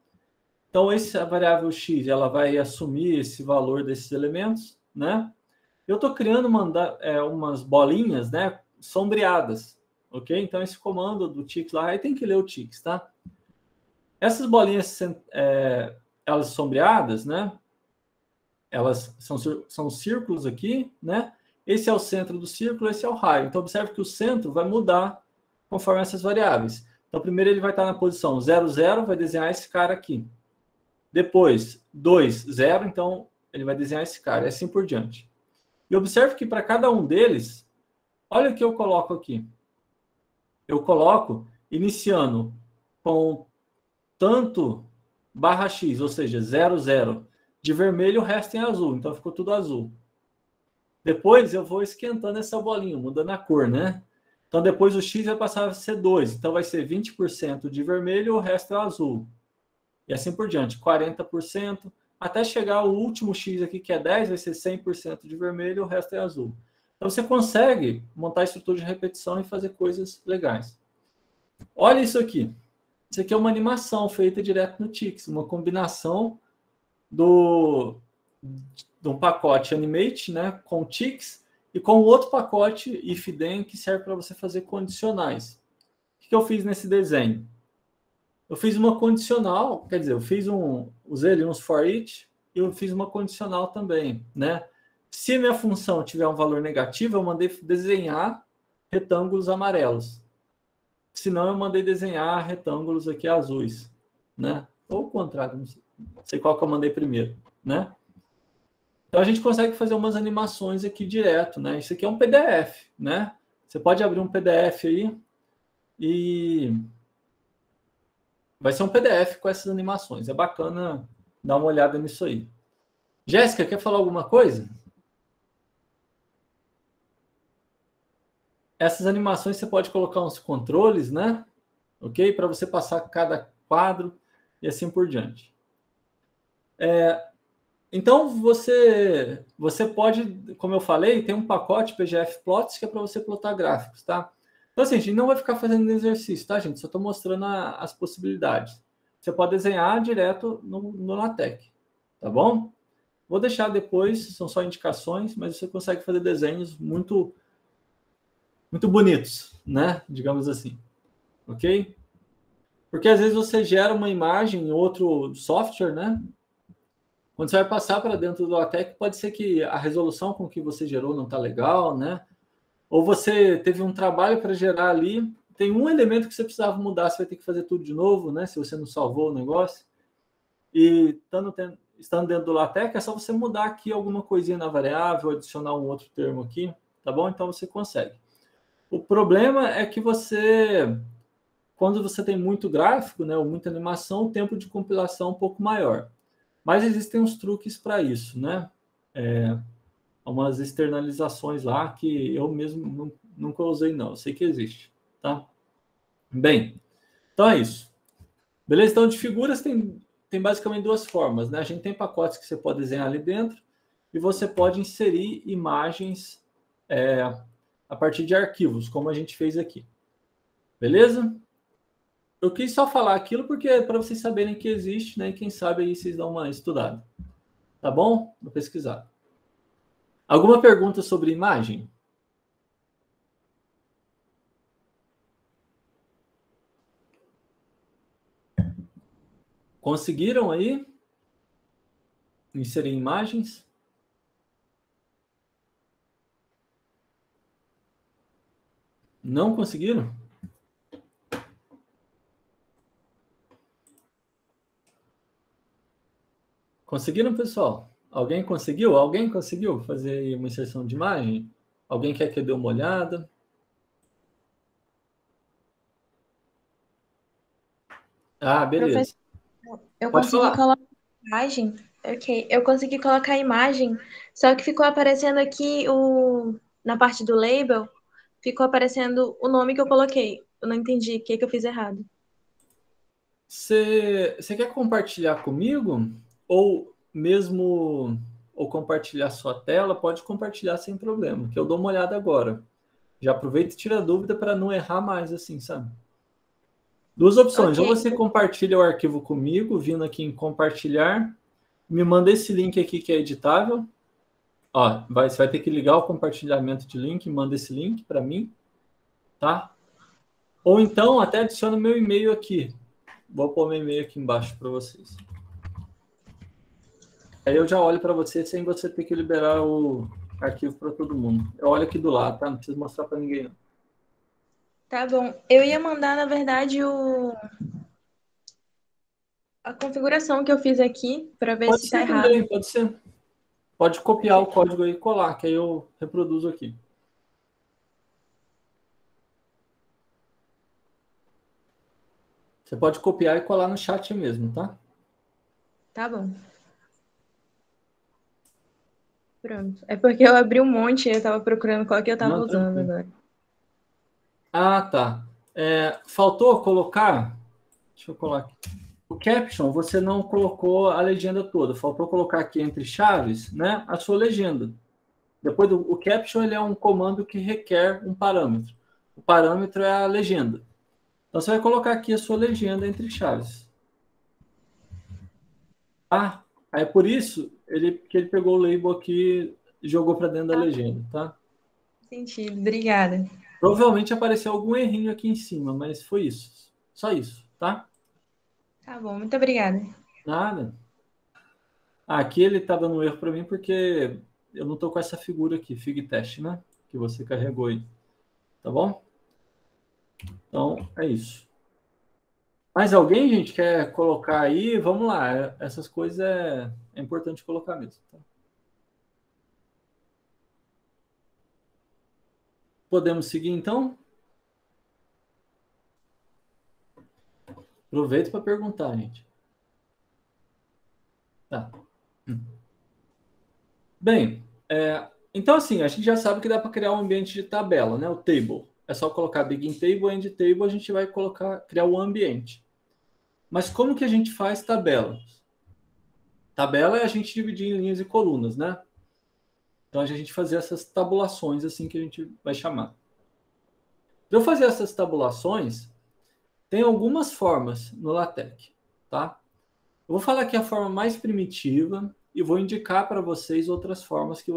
Então, essa variável x, ela vai assumir esse valor desses elementos, né? Eu estou criando umas bolinhas, né, sombreadas, ok? Então, esse comando do TIX lá, aí tem que ler o TIX, tá? Essas bolinhas, elas sombreadas, né? Elas são círculos aqui, né? Esse é o centro do círculo, esse é o raio. Então, observe que o centro vai mudar conforme essas variáveis. Então, primeiro ele vai estar na posição 0, 0, vai desenhar esse cara aqui. Depois, 2, 0, então ele vai desenhar esse cara, e assim por diante. E observe que para cada um deles, olha o que eu coloco aqui. Eu coloco iniciando com tanto barra x, ou seja, 0, 0, de vermelho, o resto em azul. Então ficou tudo azul. Depois eu vou esquentando essa bolinha, mudando a cor, né? Então depois o x vai passar a ser 2. Então vai ser 20% de vermelho, o resto é azul. E assim por diante, 40%, até chegar ao último X aqui, que é 10, vai ser 100% de vermelho, o resto é azul. Então, você consegue montar a estrutura de repetição e fazer coisas legais. Olha isso aqui. Isso aqui é uma animação feita direto no TIX, uma combinação do pacote Animate, né, com TIX, e com outro pacote IfThen, que serve para você fazer condicionais. O que eu fiz nesse desenho? Eu fiz uma condicional, quer dizer, usei ali uns for each e eu fiz uma condicional também, né? Se a minha função tiver um valor negativo, eu mandei desenhar retângulos amarelos. Se não, eu mandei desenhar retângulos aqui azuis, né? ou o contrário, não sei qual que eu mandei primeiro, né? Então a gente consegue fazer umas animações aqui direto, né? Isso aqui é um PDF, né? Você pode abrir um PDF aí e vai ser um PDF com essas animações. É bacana dar uma olhada nisso aí. Jéssica, quer falar alguma coisa? Essas animações você pode colocar uns controles, né? Ok? Para você passar cada quadro e assim por diante. Então, você pode, como eu falei, tem um pacote PGF Plots que é para você plotar gráficos, tá? Então, assim, a gente não vai ficar fazendo exercício, tá, gente? Só estou mostrando as possibilidades. Você pode desenhar direto no LaTeX, tá bom? Vou deixar depois, são só indicações, mas você consegue fazer desenhos muito, muito bonitos, né? Digamos assim, ok? Porque às vezes você gera uma imagem em outro software, né? Quando você vai passar para dentro do LaTeX, pode ser que a resolução com que você gerou não está legal, né? Ou você teve um trabalho para gerar ali, tem um elemento que você precisava mudar, você vai ter que fazer tudo de novo, né? Se você não salvou o negócio. E estando dentro do LaTeX, é só você mudar aqui alguma coisinha na variável, adicionar um outro termo aqui, tá bom? Então você consegue. O problema é que quando você tem muito gráfico, né, ou muita animação, o tempo de compilação é um pouco maior. Mas existem uns truques para isso, né? Umas externalizações lá que eu mesmo nunca usei, não. Eu sei que existe, tá? Bem, então é isso. Beleza? Então, de figuras tem basicamente duas formas, né? A gente tem pacotes que você pode desenhar ali dentro e você pode inserir imagens a partir de arquivos, como a gente fez aqui. Beleza? Eu quis só falar aquilo porque é para vocês saberem que existe, né? E quem sabe aí vocês dão uma estudada. Tá bom? Vou pesquisar. Alguma pergunta sobre imagem? Conseguiram aí inserir imagens? Não conseguiram? Conseguiram, pessoal? Alguém conseguiu? Alguém conseguiu fazer uma inserção de imagem? Alguém quer que eu dê uma olhada? Ah, beleza. Professor, eu Pode consegui falar. colocar a imagem. Ok, eu consegui colocar a imagem, só que ficou aparecendo aqui na parte do label, ficou aparecendo o nome que eu coloquei. Eu não entendi o que eu fiz errado. Você quer compartilhar comigo? Ou mesmo ou compartilhar sua tela? Pode compartilhar sem problema, que eu dou uma olhada agora. Já aproveita e tira a dúvida para não errar mais assim, sabe? Duas opções. Ok, Ou você compartilha o arquivo comigo, vindo aqui em compartilhar, me manda esse link aqui que é editável. Ó, você vai ter que ligar o compartilhamento de link, manda esse link para mim, tá? Ou então até adiciona meu e-mail aqui. Vou pôr meu e-mail aqui embaixo para vocês. Aí eu já olho para você sem você ter que liberar o arquivo para todo mundo. Eu olho aqui do lado, tá? Não preciso mostrar para ninguém, não. tá bom. Eu ia mandar, na verdade, a configuração que eu fiz aqui para ver Pode se tá ser errado. também, pode ser. Pode copiar o Perfeito. código aí e colar, que aí eu reproduzo aqui. Você pode copiar e colar no chat mesmo, tá? Tá bom. Pronto. É porque eu abri um monte e eu tava procurando qual que eu tava Não, usando tranquilo. agora. Ah, tá. Faltou colocar. Deixa eu colocar aqui. O caption, você não colocou a legenda toda. Faltou colocar aqui entre chaves, né, a sua legenda. Depois, o caption ele é um comando que requer um parâmetro. O parâmetro é a legenda. Então, você vai colocar aqui a sua legenda entre chaves. Ah, é por isso que ele pegou o label aqui e jogou para dentro da Ah, legenda, tá? sentido. Obrigada. Provavelmente apareceu algum errinho aqui em cima, mas foi isso. Só isso, tá? Tá bom, muito obrigada. Nada. Aqui ele tá dando um erro para mim porque eu não tô com essa figura aqui, Fig Test, né? Que você carregou aí. Tá bom? Então, é isso. Mais alguém, gente, quer colocar aí? Vamos lá. Essas coisas é importante colocar mesmo. Tá? Podemos seguir, então? Aproveito para perguntar, gente. Tá. Bem, então assim, a gente já sabe que dá para criar um ambiente de tabela, né? O table. É só colocar begin table, end table, a gente vai criar o ambiente. Mas como que a gente faz tabela? Tabela é a gente dividir em linhas e colunas, né? Então a gente fazer essas tabulações assim que a gente vai chamar. Para eu fazer essas tabulações, tem algumas formas no LaTeX, tá? Eu vou falar aqui a forma mais primitiva e vou indicar para vocês outras formas que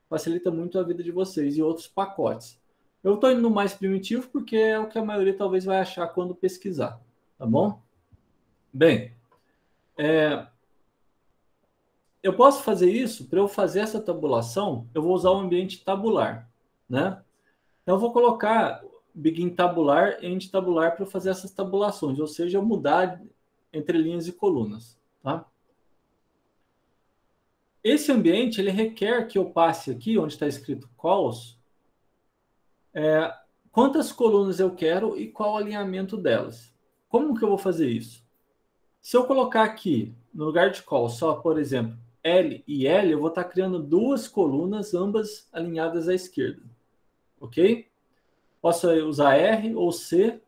facilita muito a vida de vocês e outros pacotes. Eu estou indo no mais primitivo porque é o que a maioria talvez vai achar quando pesquisar, tá bom? Bem, eu posso fazer isso, para eu fazer essa tabulação, eu vou usar o ambiente tabular, né? Então eu vou colocar begin tabular e end tabular para fazer essas tabulações, ou seja, eu mudar entre linhas e colunas, tá? Esse ambiente, ele requer que eu passe aqui, onde está escrito calls, quantas colunas eu quero e qual o alinhamento delas. Como que eu vou fazer isso? Se eu colocar aqui, no lugar de call, só, por exemplo, L e L, eu vou estar criando duas colunas, ambas alinhadas à esquerda. Ok? Posso usar R ou C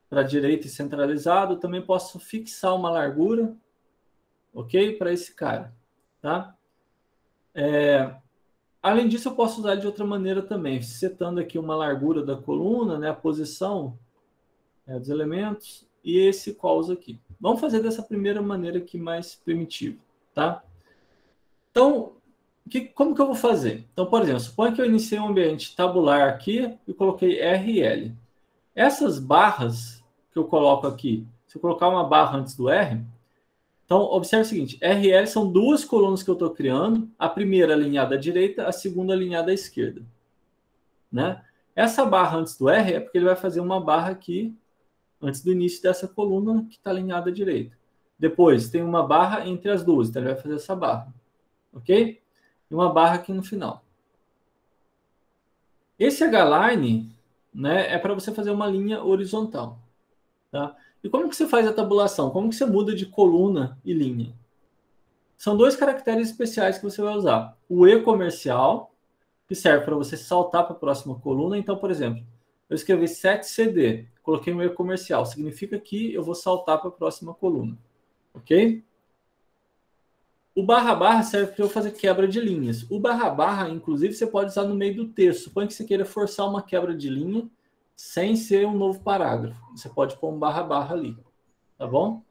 para direita e centralizado. Também posso fixar uma largura, ok? Para esse cara, tá? Além disso, eu posso usar de outra maneira também, setando aqui uma largura da coluna, né, a posição dos elementos e esse calls aqui. Vamos fazer dessa primeira maneira aqui mais primitiva, tá? Então, como que eu vou fazer? Então, por exemplo, suponha que eu iniciei um ambiente tabular aqui e coloquei RL. Essas barras que eu coloco aqui, se eu colocar uma barra antes do R, então observe o seguinte, RL são duas colunas que eu estou criando, a primeira alinhada à direita, a segunda alinhada à esquerda, né? Essa barra antes do R é porque ele vai fazer uma barra aqui antes do início dessa coluna que está alinhada à direita. Depois tem uma barra entre as duas, então ele vai fazer essa barra, ok? E uma barra aqui no final. Esse H-line, né, é para você fazer uma linha horizontal, tá? E como que você faz a tabulação? Como que você muda de coluna e linha? São dois caracteres especiais que você vai usar. O E comercial, que serve para você saltar para a próxima coluna. Então, por exemplo, eu escrevi 7CD, coloquei um E comercial, significa que eu vou saltar para a próxima coluna, ok? O barra barra serve para eu fazer quebra de linhas. O barra barra, inclusive, você pode usar no meio do texto. Suponha que você queira forçar uma quebra de linha sem ser um novo parágrafo. Você pode pôr um barra barra ali, tá bom?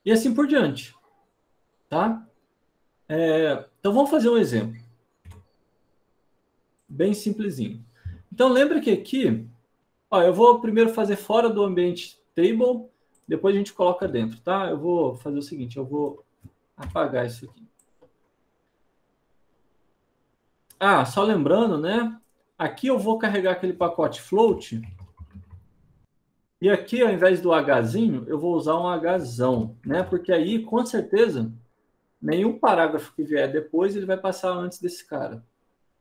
E assim por diante, tá? Então vamos fazer um exemplo. Bem simplesinho. Então lembra que aqui, ó, eu vou primeiro fazer fora do ambiente table, depois a gente coloca dentro, tá? Eu vou fazer o seguinte, eu vou apagar isso aqui. Ah, só lembrando, né? Aqui eu vou carregar aquele pacote float. E aqui, ao invés do Hzinho, eu vou usar um Hzão, né? Porque aí, com certeza, nenhum parágrafo que vier depois, ele vai passar antes desse cara.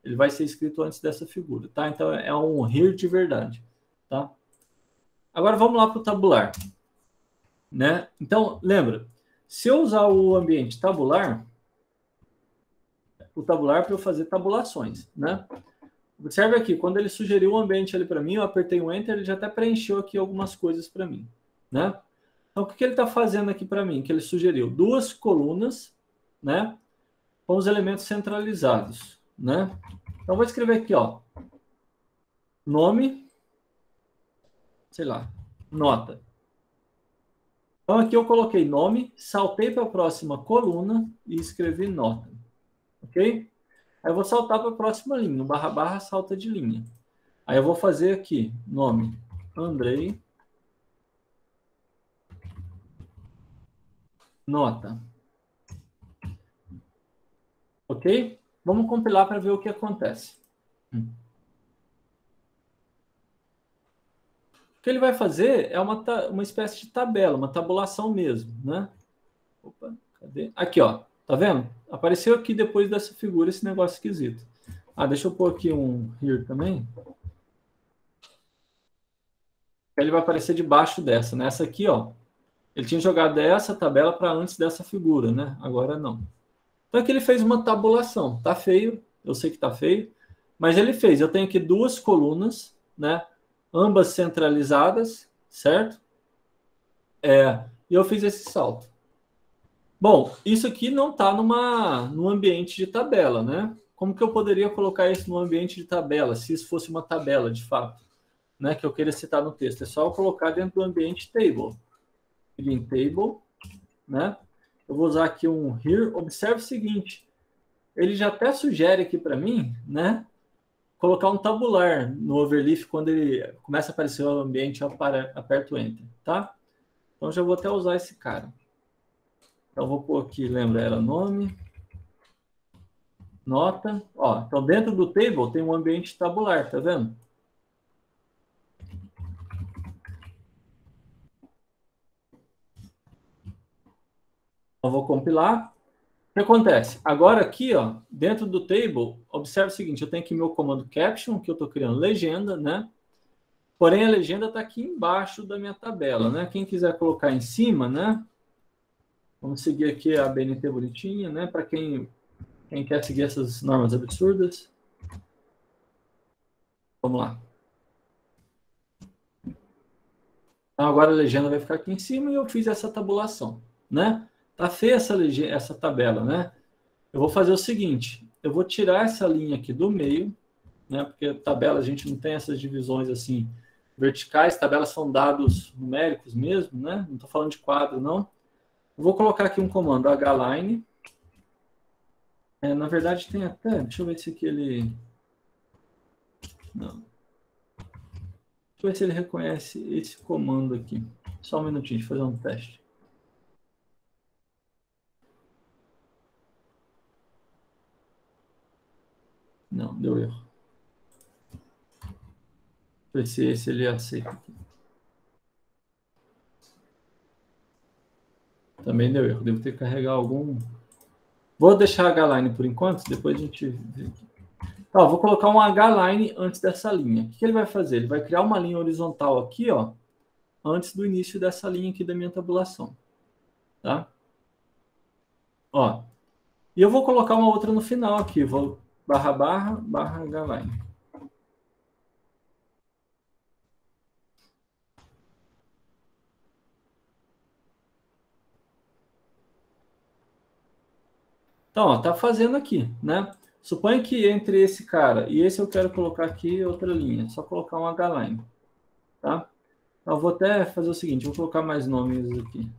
Ele vai ser escrito antes dessa figura, tá? Então, é um here de verdade, tá? Agora, vamos lá para o tabular, né? Então, lembra, se eu usar o ambiente tabular, o tabular para eu fazer tabulações, né? Observe aqui, quando ele sugeriu um ambiente ali para mim, eu apertei o Enter, ele já até preencheu aqui algumas coisas para mim, né? Então, o que ele está fazendo aqui para mim? Que ele sugeriu duas colunas, né? Com os elementos centralizados, né? Então, vou escrever aqui, ó. Nome, sei lá, nota. Então, aqui eu coloquei nome, saltei para a próxima coluna e escrevi nota, ok? Aí eu vou saltar para a próxima linha, o barra barra salta de linha. Aí eu vou fazer aqui, nome, Andrei, nota. Ok? Vamos compilar para ver o que acontece. O que ele vai fazer é uma espécie de tabela, uma tabulação mesmo, né? Opa, cadê? Aqui, ó. Tá vendo? Apareceu aqui depois dessa figura esse negócio esquisito. Ah, deixa eu pôr aqui um here também. Ele vai aparecer debaixo dessa, né? Essa aqui, ó. Ele tinha jogado essa tabela para antes dessa figura, né? Agora não. Então aqui ele fez uma tabulação. Tá feio, eu sei que tá feio, mas ele fez. Eu tenho aqui duas colunas, né? Ambas centralizadas, certo? E eu fiz esse salto. Bom, isso aqui não está num ambiente de tabela, né? Como que eu poderia colocar isso no ambiente de tabela, se isso fosse uma tabela de fato, né? Que eu queira citar no texto. É só eu colocar dentro do ambiente table. Em table, né? Eu vou usar aqui um here. Observe o seguinte, ele já até sugere aqui para mim, né? Colocar um tabular no overleaf quando ele começa a aparecer o ambiente, eu aperto Enter, tá? Então já vou até usar esse cara. Então vou pôr aqui, lembra, era nome, nota. Ó, então dentro do table tem um ambiente tabular, tá vendo? Então vou compilar. O que acontece? Agora aqui, ó, dentro do table, observe o seguinte, eu tenho aqui meu comando caption, que eu estou criando legenda, né? Porém, a legenda está aqui embaixo da minha tabela, né? Quem quiser colocar em cima, né? Vamos seguir aqui a BNT bonitinha, né? Para quem quer seguir essas normas absurdas. Vamos lá. Então, agora a legenda vai ficar aqui em cima e eu fiz essa tabulação, né? Tá feia essa tabela, né? Eu vou fazer o seguinte, eu vou tirar essa linha aqui do meio, né? Porque tabela a gente não tem essas divisões assim verticais, tabelas são dados numéricos mesmo, né? Não estou falando de quadro, não. Eu vou colocar aqui um comando hline. Na verdade tem até, deixa eu ver se aqui ele... Não. Deixa eu ver se ele reconhece esse comando aqui. Só um minutinho, deixa eu fazer um teste. Não, deu erro. Deixa eu ver se ele aceita aqui. Também deu erro. Devo ter que carregar algum... Vou deixar hline por enquanto, depois a gente vê aqui. Então, vou colocar um hline antes dessa linha. O que ele vai fazer? Ele vai criar uma linha horizontal aqui, ó, antes do início dessa linha aqui da minha tabulação. Tá? Ó. E eu vou colocar uma outra no final aqui. Vou // hline. Então, ó, tá fazendo aqui, né? Suponha que entre esse cara e esse eu quero colocar aqui outra linha. Só colocar um hline, tá? Então, eu vou até fazer o seguinte, vou colocar mais nomes aqui.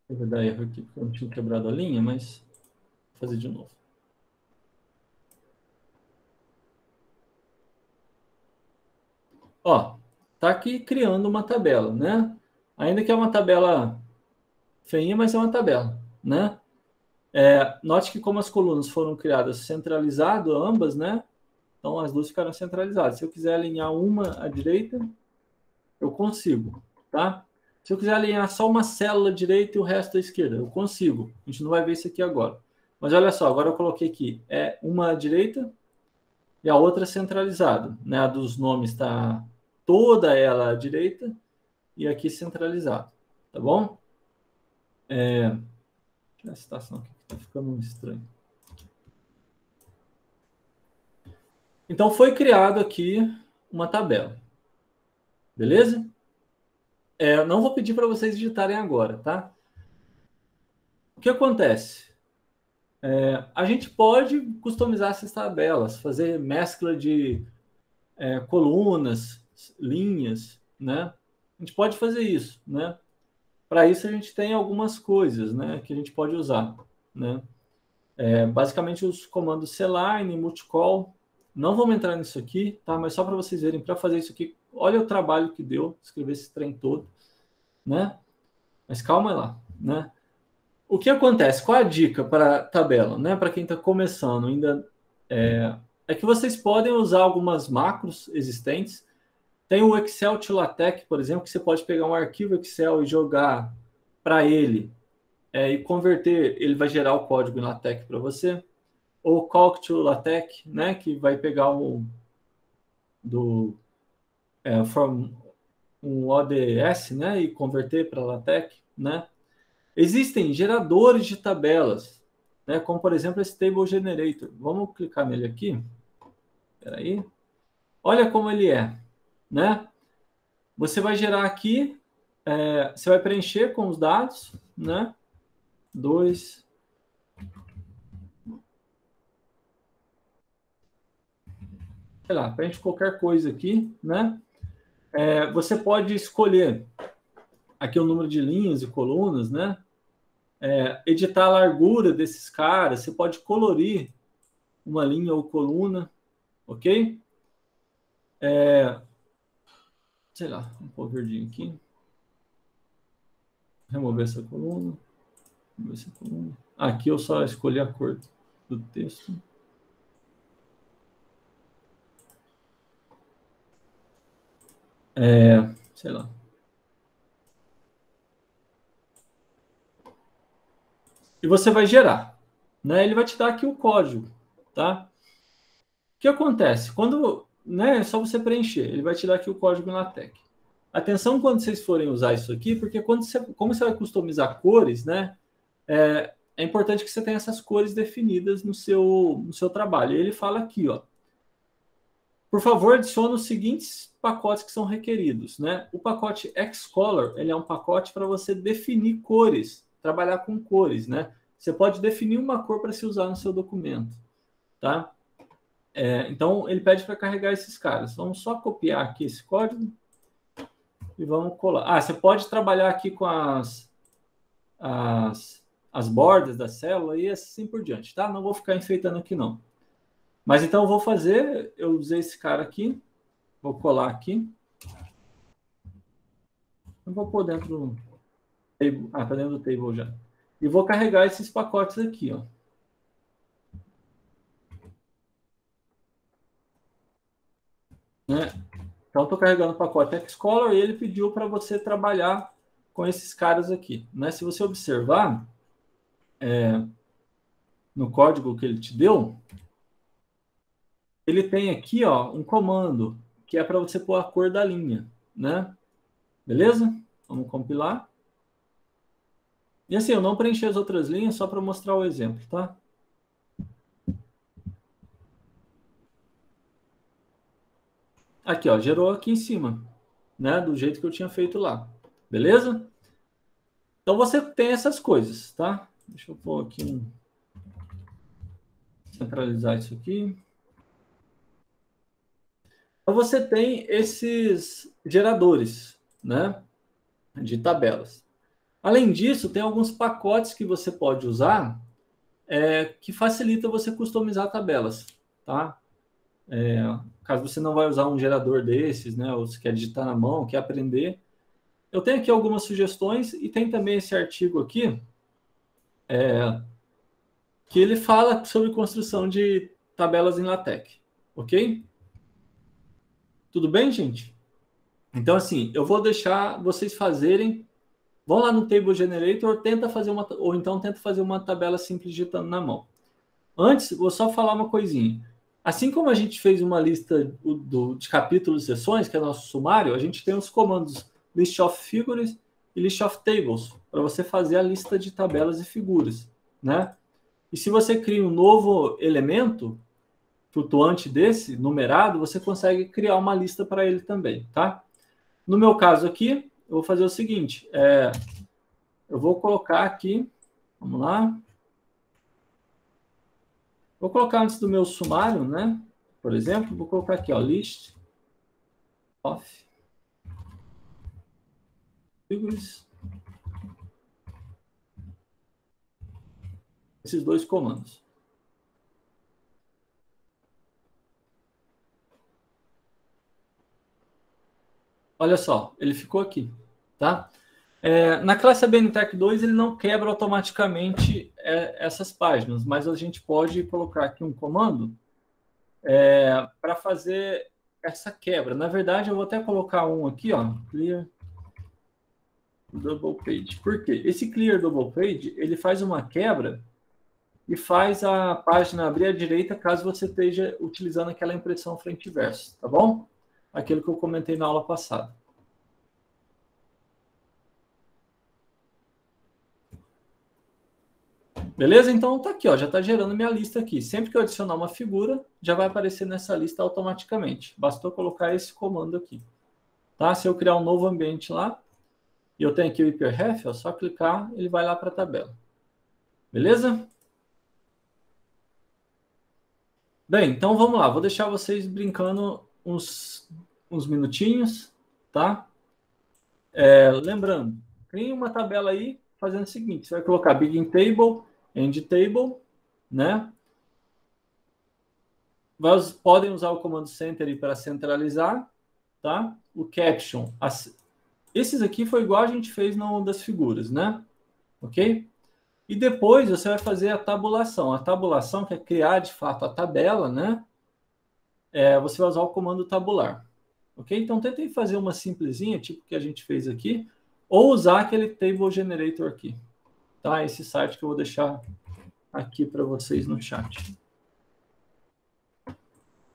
Eu vou dar erro aqui porque eu não tinha quebrado a linha, mas vou fazer de novo. Ó, tá aqui criando uma tabela, né? Ainda que é uma tabela feinha, mas é uma tabela, né? Note que como as colunas foram criadas centralizado, ambas, né? Então as duas ficaram centralizadas. Se eu quiser alinhar uma à direita, eu consigo, tá? Se eu quiser alinhar só uma célula à direita e o resto à esquerda, eu consigo. A gente não vai ver isso aqui agora. Mas olha só, agora eu coloquei aqui, uma à direita e a outra centralizada, né? A dos nomes está toda ela à direita e aqui centralizado, tá bom? Deixa eu ver a citação aqui, que tá ficando estranho. Então, foi criado aqui uma tabela. Beleza? Não vou pedir para vocês digitarem agora, tá? O que acontece? A gente pode customizar essas tabelas, fazer mescla de colunas, linhas, né? A gente pode fazer isso, né? Para isso, a gente tem algumas coisas, né, que a gente pode usar, né? Basicamente, os comandos cline, multicall, Não vamos entrar nisso aqui, tá? Mas só para vocês verem, para fazer isso aqui, olha o trabalho que deu, escrever esse trem todo, né? Mas calma lá, né? O que acontece? Qual a dica para a tabela, né? Para quem está começando ainda, é que vocês podem usar algumas macros existentes. Tem o Excel to LaTeX, por exemplo, que você pode pegar um arquivo Excel e jogar para ele e converter, ele vai gerar o código em LaTeX para você. Ou Calc to LaTeX, né? Que vai pegar from um ODS, né? E converter para LaTeX, né? Existem geradores de tabelas, né? Como por exemplo esse Table Generator. Vamos clicar nele aqui. Espera aí. Olha como ele é, né? Você vai gerar aqui, você vai preencher com os dados, né? 2. Sei lá, preenche qualquer coisa aqui, né? Você pode escolher aqui o número de linhas e colunas, né? Editar a largura desses caras, você pode colorir uma linha ou coluna, ok? Sei lá, um pouco verdinho aqui. Remover essa coluna. Remover essa coluna. Aqui eu só escolhi a cor do texto. Sei lá. E você vai gerar, né? Ele vai te dar aqui o código, tá? O que acontece? Quando, né, é só você preencher, ele vai te dar aqui o código na LaTeX. Atenção quando vocês forem usar isso aqui, porque como você vai customizar cores, né? É importante que você tenha essas cores definidas no seu trabalho. E ele fala aqui, ó. Por favor, adicione os seguintes pacotes que são requeridos, né? O pacote Xcolor, ele é um pacote para você definir cores, trabalhar com cores, né? Você pode definir uma cor para se usar no seu documento, tá? Então, ele pede para carregar esses caras. Vamos só copiar aqui esse código e vamos colar. Você pode trabalhar aqui com as bordas da célula e assim por diante, tá? Não vou ficar enfeitando aqui, não. Mas então eu vou fazer, eu usei esse cara aqui, vou colar aqui. Eu vou pôr dentro do table. Tá dentro do table já. E vou carregar esses pacotes aqui, ó. Né? Então, estou carregando o pacote Xcolor e ele pediu para você trabalhar com esses caras aqui. Né? Se você observar no código que ele te deu, ele tem aqui ó, um comando que é para você pôr a cor da linha. Né? Beleza? Vamos compilar. E assim, eu não preenchi as outras linhas só para mostrar o exemplo, tá? Aqui, ó, gerou aqui em cima, né? Do jeito que eu tinha feito lá. Beleza? Então você tem essas coisas, tá? Deixa eu pôr aqui centralizar isso aqui. Então você tem esses geradores, né? De tabelas. Além disso, tem alguns pacotes que você pode usar que facilita você customizar tabelas, tá? Caso você não vai usar um gerador desses, né? Ou você quer digitar na mão, quer aprender. Eu tenho aqui algumas sugestões e tem também esse artigo aqui que ele fala sobre construção de tabelas em LaTeX, ok? Tudo bem, gente? Então, assim, eu vou deixar vocês fazerem. Vão lá no Table Generator, ou então tenta fazer uma tabela simples digitando na mão. Antes, vou só falar uma coisinha. Assim como a gente fez uma lista de capítulos e sessões, que é nosso sumário, a gente tem os comandos List of Figures e List of Tables, para você fazer a lista de tabelas e figuras, né? E se você cria um novo elemento flutuante desse, numerado, você consegue criar uma lista para ele também, tá? No meu caso aqui, eu vou fazer o seguinte, eu vou colocar aqui, vamos lá, vou colocar antes do meu sumário, né? Por exemplo, vou colocar aqui, ó, list of figures, esses dois comandos. Olha só, ele ficou aqui, tá? Na classe ABNTech 2, ele não quebra automaticamente essas páginas, mas a gente pode colocar aqui um comando para fazer essa quebra. Na verdade, eu vou até colocar um aqui, ó, clear double page. Por quê? Esse clear double page, ele faz uma quebra e faz a página abrir à direita caso você esteja utilizando aquela impressão frente e verso, tá bom? Aquilo que eu comentei na aula passada. Beleza? Então tá aqui, ó, já está gerando minha lista aqui. Sempre que eu adicionar uma figura, já vai aparecer nessa lista automaticamente. Bastou colocar esse comando aqui. Tá? Se eu criar um novo ambiente lá, e eu tenho aqui o hyperref, é só clicar, ele vai lá para a tabela. Beleza? Bem, então vamos lá. Vou deixar vocês brincando uns minutinhos, tá? Lembrando, crie uma tabela aí fazendo o seguinte. Você vai colocar begin table, end table, né? Podem usar o comando center para centralizar, tá? O caption. Esses aqui foi igual a gente fez no das figuras, né? Ok? E depois você vai fazer a tabulação. A tabulação, que é criar de fato a tabela, né? Você vai usar o comando tabular. Ok? Então tentem fazer uma simplesinha, tipo que a gente fez aqui, ou usar aquele table generator aqui. Tá? Esse site que eu vou deixar aqui para vocês no chat.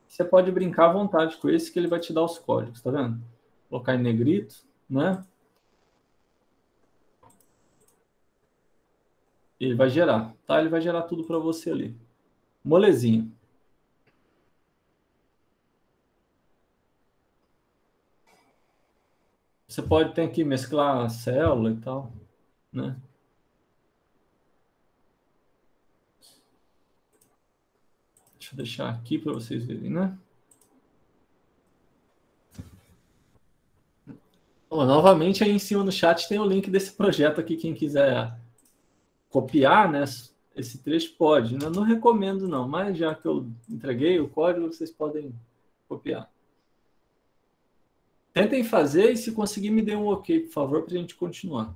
Você pode brincar à vontade com esse, que ele vai te dar os códigos, tá vendo? Colocar em negrito, né? Ele vai gerar, tá? Ele vai gerar tudo para você ali. Molezinha. Você pode ter que mesclar a célula e tal, né? Deixa eu deixar aqui para vocês verem, né? Bom, novamente, aí em cima no chat tem o link desse projeto aqui. Quem quiser copiar, né, esse trecho pode. Eu não recomendo, não, mas já que eu entreguei o código, vocês podem copiar. Tentem fazer e, se conseguir, me dê um ok, por favor, para a gente continuar.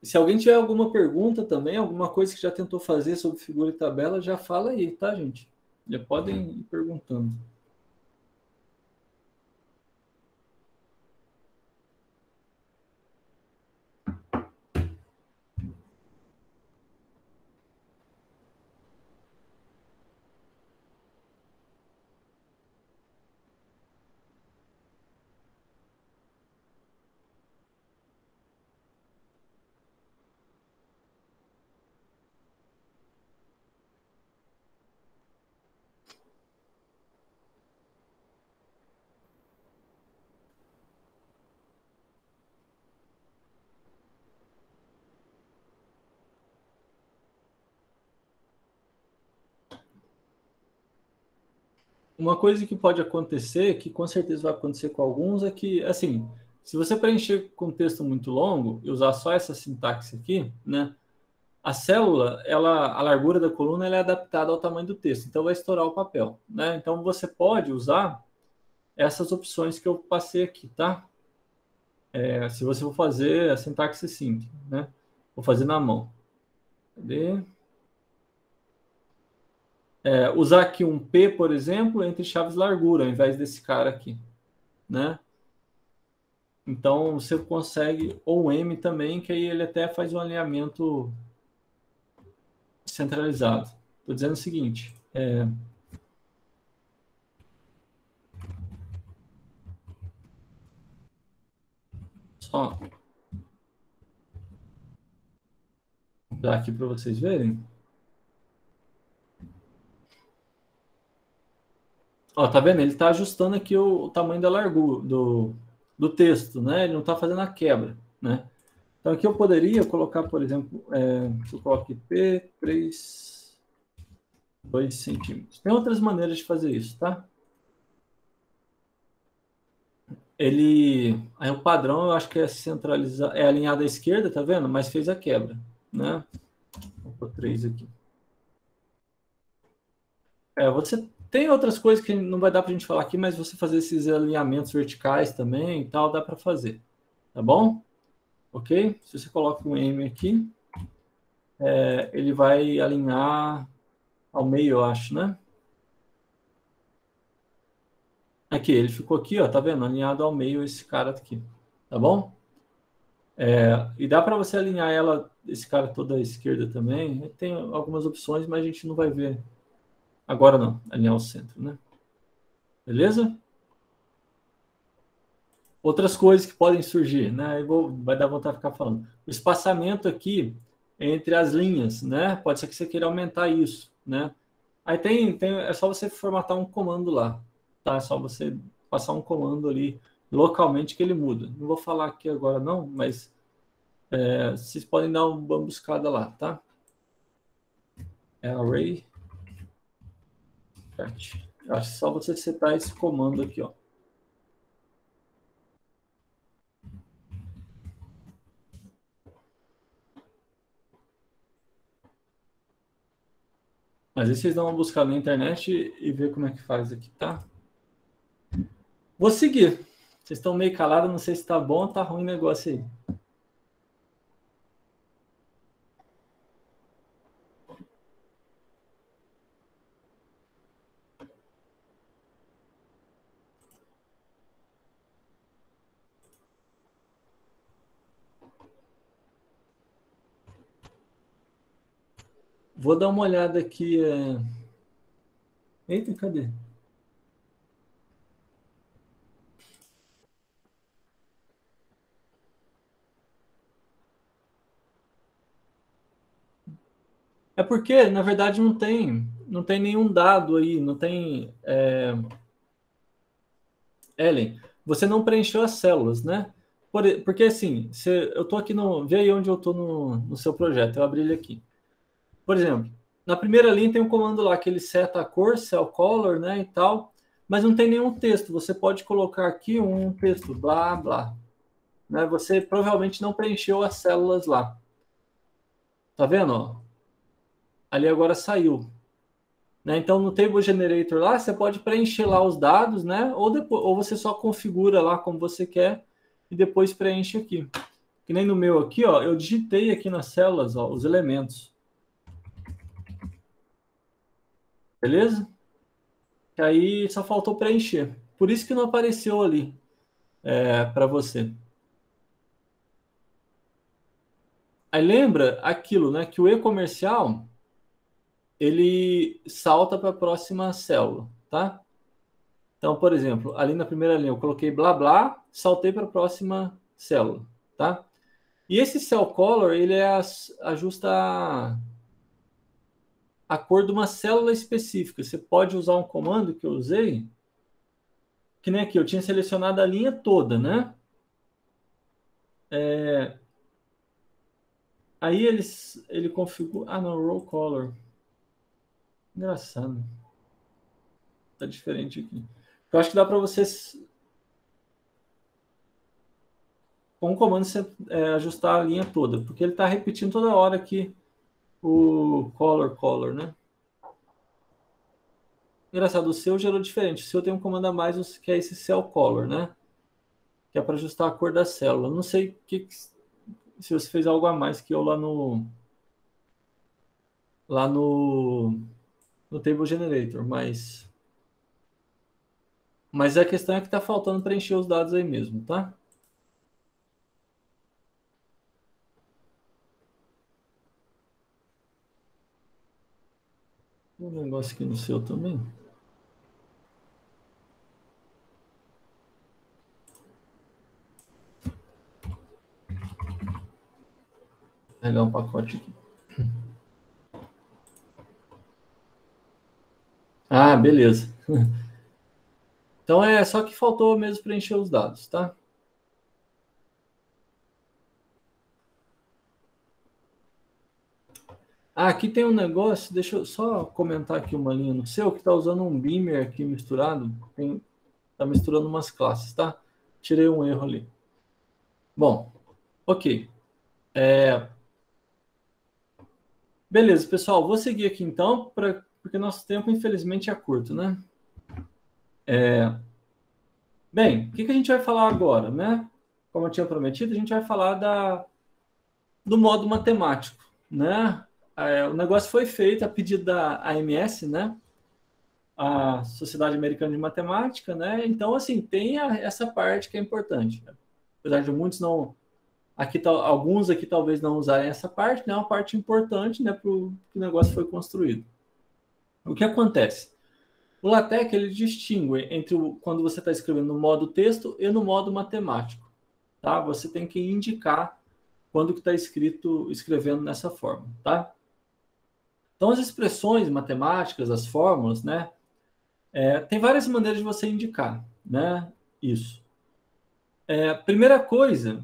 Se alguém tiver alguma pergunta também, alguma coisa que já tentou fazer sobre figura e tabela, já fala aí, tá, gente? Já podem ir perguntando. Uma coisa que pode acontecer, que com certeza vai acontecer com alguns, é que, assim, se você preencher com um texto muito longo e usar só essa sintaxe aqui, né, a célula, a largura da coluna, ela é adaptada ao tamanho do texto, então vai estourar o papel, né? Então você pode usar essas opções que eu passei aqui, tá? Se você for fazer a sintaxe simples, né? Vou fazer na mão. Cadê? Usar aqui um P, por exemplo, entre chaves largura, ao invés desse cara aqui, né? Então, você consegue, ou um M também, que aí ele até faz um alinhamento centralizado. Estou dizendo o seguinte, só dar aqui para vocês verem. Ó, tá vendo? Ele está ajustando aqui o tamanho da largura do texto, né? Ele não está fazendo a quebra, né? Então aqui eu poderia colocar, por exemplo, se eu coloco aqui P3, 2 centímetros. Tem outras maneiras de fazer isso, tá? Aí o padrão eu acho que é centralizar, é alinhado à esquerda, tá vendo? Mas fez a quebra, né? Vou pôr 3 aqui. Você tem outras coisas que não vai dar para a gente falar aqui, mas você fazer esses alinhamentos verticais também e tal, dá para fazer, tá bom? Ok? Se você coloca um M aqui, ele vai alinhar ao meio, eu acho, né? Aqui, ele ficou aqui, ó, tá vendo? Alinhado ao meio esse cara aqui, tá bom? E dá para você alinhar esse cara todo à esquerda também. Tem algumas opções, mas a gente não vai ver agora não, alinhar o centro, né? Beleza? Outras coisas que podem surgir, né? Vai dar vontade de ficar falando. O espaçamento aqui entre as linhas, né? Pode ser que você queira aumentar isso, né? Aí é só você formatar um comando lá, tá? É só você passar um comando ali localmente que ele muda. Não vou falar aqui agora não, mas vocês podem dar uma buscada lá, tá? Array chart. Eu acho que só você setar esse comando aqui, ó. Mas aí vocês dão uma buscada na internet e ver como é que faz aqui, tá? Vou seguir. Vocês estão meio calados, não sei se tá bom ou tá ruim o negócio aí. Vou dar uma olhada aqui. Eita, cadê? É porque, na verdade, não tem nenhum dado aí, não tem. Ellen, você não preencheu as células, né? Porque assim, eu estou aqui no. Vê aí onde eu estou no seu projeto, eu abri ele aqui. Por exemplo, na primeira linha tem um comando lá que ele seta a cor, cell color, né? E tal, mas não tem nenhum texto. Você pode colocar aqui um texto, blá, blá. Né? Você provavelmente não preencheu as células lá. Tá vendo? Ó? Ali agora saiu. Né? Então, no Table Generator lá, você pode preencher lá os dados, né? Ou você só configura lá como você quer e depois preenche aqui. Que nem no meu aqui, ó, eu digitei aqui nas células, ó, os elementos. Beleza? Que aí só faltou preencher. Por isso que não apareceu ali para você. Aí lembra aquilo, né? Que o e-comercial ele salta para a próxima célula, tá? Então, por exemplo, ali na primeira linha eu coloquei blá blá, saltei para a próxima célula, tá? E esse cell color, ele ajusta a cor de uma célula específica. Você pode usar um comando que eu usei, que nem aqui, eu tinha selecionado a linha toda, né? Aí ele configura... Ah, não, row color. Engraçado. Tá diferente aqui. Eu acho que dá para vocês, com um comando, você, ajustar a linha toda, porque ele está repetindo toda hora aqui o color, né? Engraçado, o seu gerou diferente. O seu tem um comando a mais, que é esse cell color, né? que é para ajustar a cor da célula. Não sei se você fez algo a mais que eu lá no Table Generator, mas a questão é que está faltando preencher os dados aí mesmo, tá? Um negócio aqui no seu também. Vou pegar um pacote aqui. Ah, beleza. Então é só que faltou mesmo preencher os dados, tá? Ah, aqui tem um negócio, deixa eu só comentar aqui uma linha no seu, que está usando um Beamer aqui misturado, está misturando umas classes, tá? Tirei um erro ali. Bom, ok. Beleza, pessoal, vou seguir aqui então, porque nosso tempo infelizmente é curto, né? Bem, o que a gente vai falar agora, né? Como eu tinha prometido, a gente vai falar do modo matemático, né? O negócio foi feito a pedido da AMS, né? A Sociedade Americana de Matemática, né? Então, assim, tem essa parte que é importante. Apesar de muitos não... alguns aqui talvez não usarem essa parte, né? É uma parte importante, né? Para o que o negócio foi construído. O que acontece? O LaTeX, ele distingue entre quando você está escrevendo no modo texto e no modo matemático, tá? Você tem que indicar quando que está escrevendo nessa forma, tá? Então, as expressões matemáticas, as fórmulas, né? Tem várias maneiras de você indicar, né? Isso. Primeira coisa,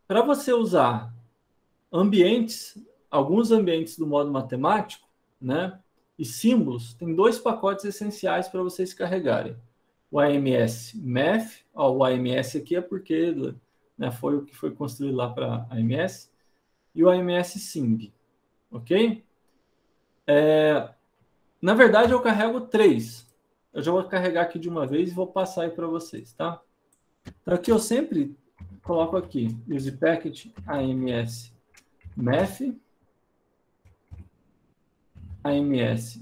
para você usar alguns ambientes do modo matemático, né? E símbolos, tem dois pacotes essenciais para vocês carregarem. O AMS Math, o AMS aqui é porque, né, foi o que foi construído lá para a AMS, e o AMS Sim, ok? Na verdade, eu carrego 3. Eu já vou carregar aqui de uma vez e vou passar aí para vocês, tá? Então, aqui eu sempre coloco aqui, use package AMS Math, AMS